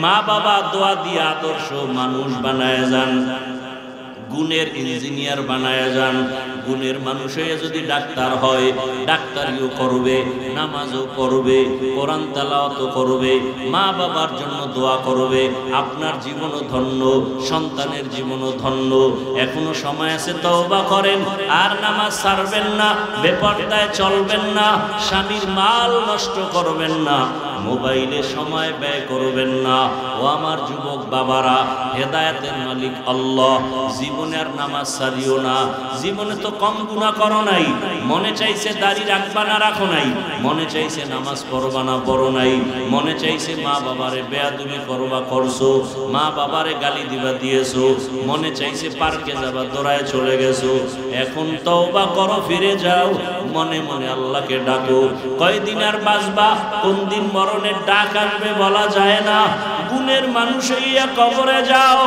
মা বাবা দোয়া দিয়ে আদর্শ মানুষ বানায় যান, গুণের ইঞ্জিনিয়ার বানায় যান। গুণের মানুষ হয়ে যদি ডাক্তার হয়, ডাক্তারিও করবে, নামাজও পড়বে, কোরআন তেলাওয়াতও করবে, মা বাবার জন্য দোয়া করবে, আপনার জীবনও ধন্য, সন্তানের জীবনও ধন্য। এখনো সময় আছে, তওবা করেন, আর নামাজ ছাড়বেন না, বেপরদায় চলবেন না, স্বামীর মাল নষ্ট করবেন না, মোবাইলে সময় ব্যয় করবেন না। ও আমার যুবক বাবারা, হেদায়েতের মালিক আল্লাহ, জীবনে আর নামাজ ছাড়িও না। জীবনে তো কম গুনাহ করো নাই, মনে চাইছে দাড়ি রাখবা না রাখো নাই, মনে চাইছে নামাজ পড়বা না পড়ো নাই, মনে চাইছে মা বাবারে বেয়াদবি করবা করছো, মা বাবারে গালি দিবা দিয়েছো, মনে চাইছে পার্কে যাবা দৌড়ায় চলে গেছো। এখন তওবা করো, ফিরে যাও, মনে মনে আল্লাহকে ডাকো। কয়দিন আর বাঁচবা, কোন দিন মরণের ডাক আসবে বলা যায় না। গুণের মানুষ হইয়া কবরে যাও,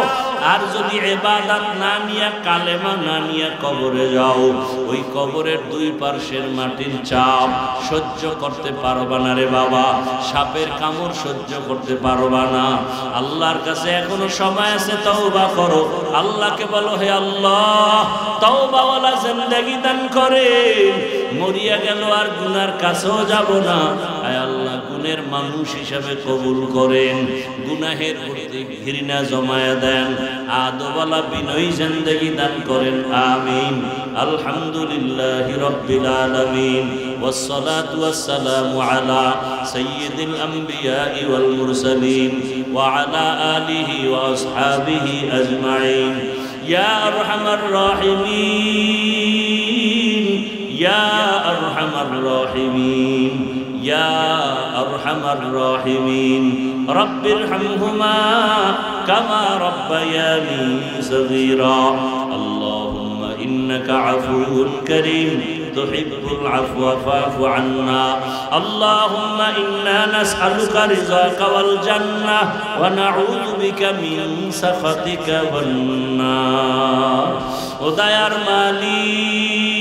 আর যদি ইবাদত না নিয়া, কালেমা না নিয়া কবরে যাও, ওই কবরের দুই পার্শ্বের মাটির চাপ সহ্য করতে পারবা না রে বাবা, সাপের কামড় সহ্য করতে পারবা না। আল্লাহর কাছে এখনো সময় আছে, তওবা করো। আল্লাহকে বলো, হে আল্লাহ, তওবাওয়ালা জিন্দেগি দান করে, মরিয়া গেল আর গুনার কাছেও যাব না। আয় আল্লাহ, গুণের মানুষ হিসাবে কবুল করেন, গুনাহের প্রতি ঘৃণা জমায়া দেন, আদওয়ালা বিনয়ী জিন্দেগি দান করেন। আমিন। আলহামদুলিল্লাহি রাব্বিল আলামিন, ওয়াসসালাতু ওয়াসসালামু আলা সাইয়্যিদিল আমবিয়াই ওয়াল মুরসালিন ওয়া আলা আলিহি ওয়া আসহাবিহি আজমাইন। ইয়া আরহামার রাহিমিন, ইয়া আরহামার রাহিমিন, ইয়া আরহামার রাহিমিন। রব্বিরহামহুমা কামা রব্বায়ানি সগীরা। আল্লাহুম্মা ইন্নাকা আফুউন কারীম তুহিব্বুল আফওয়া ফা'ফু আন্না। আল্লাহুম্মা ইন্না নাসআলুকা রিযাকা ওয়াল জান্নাহ ওয়া নাউযু বিকা মিন সাখাতিকা ওয়ান নার। ও দয়ার মালিক,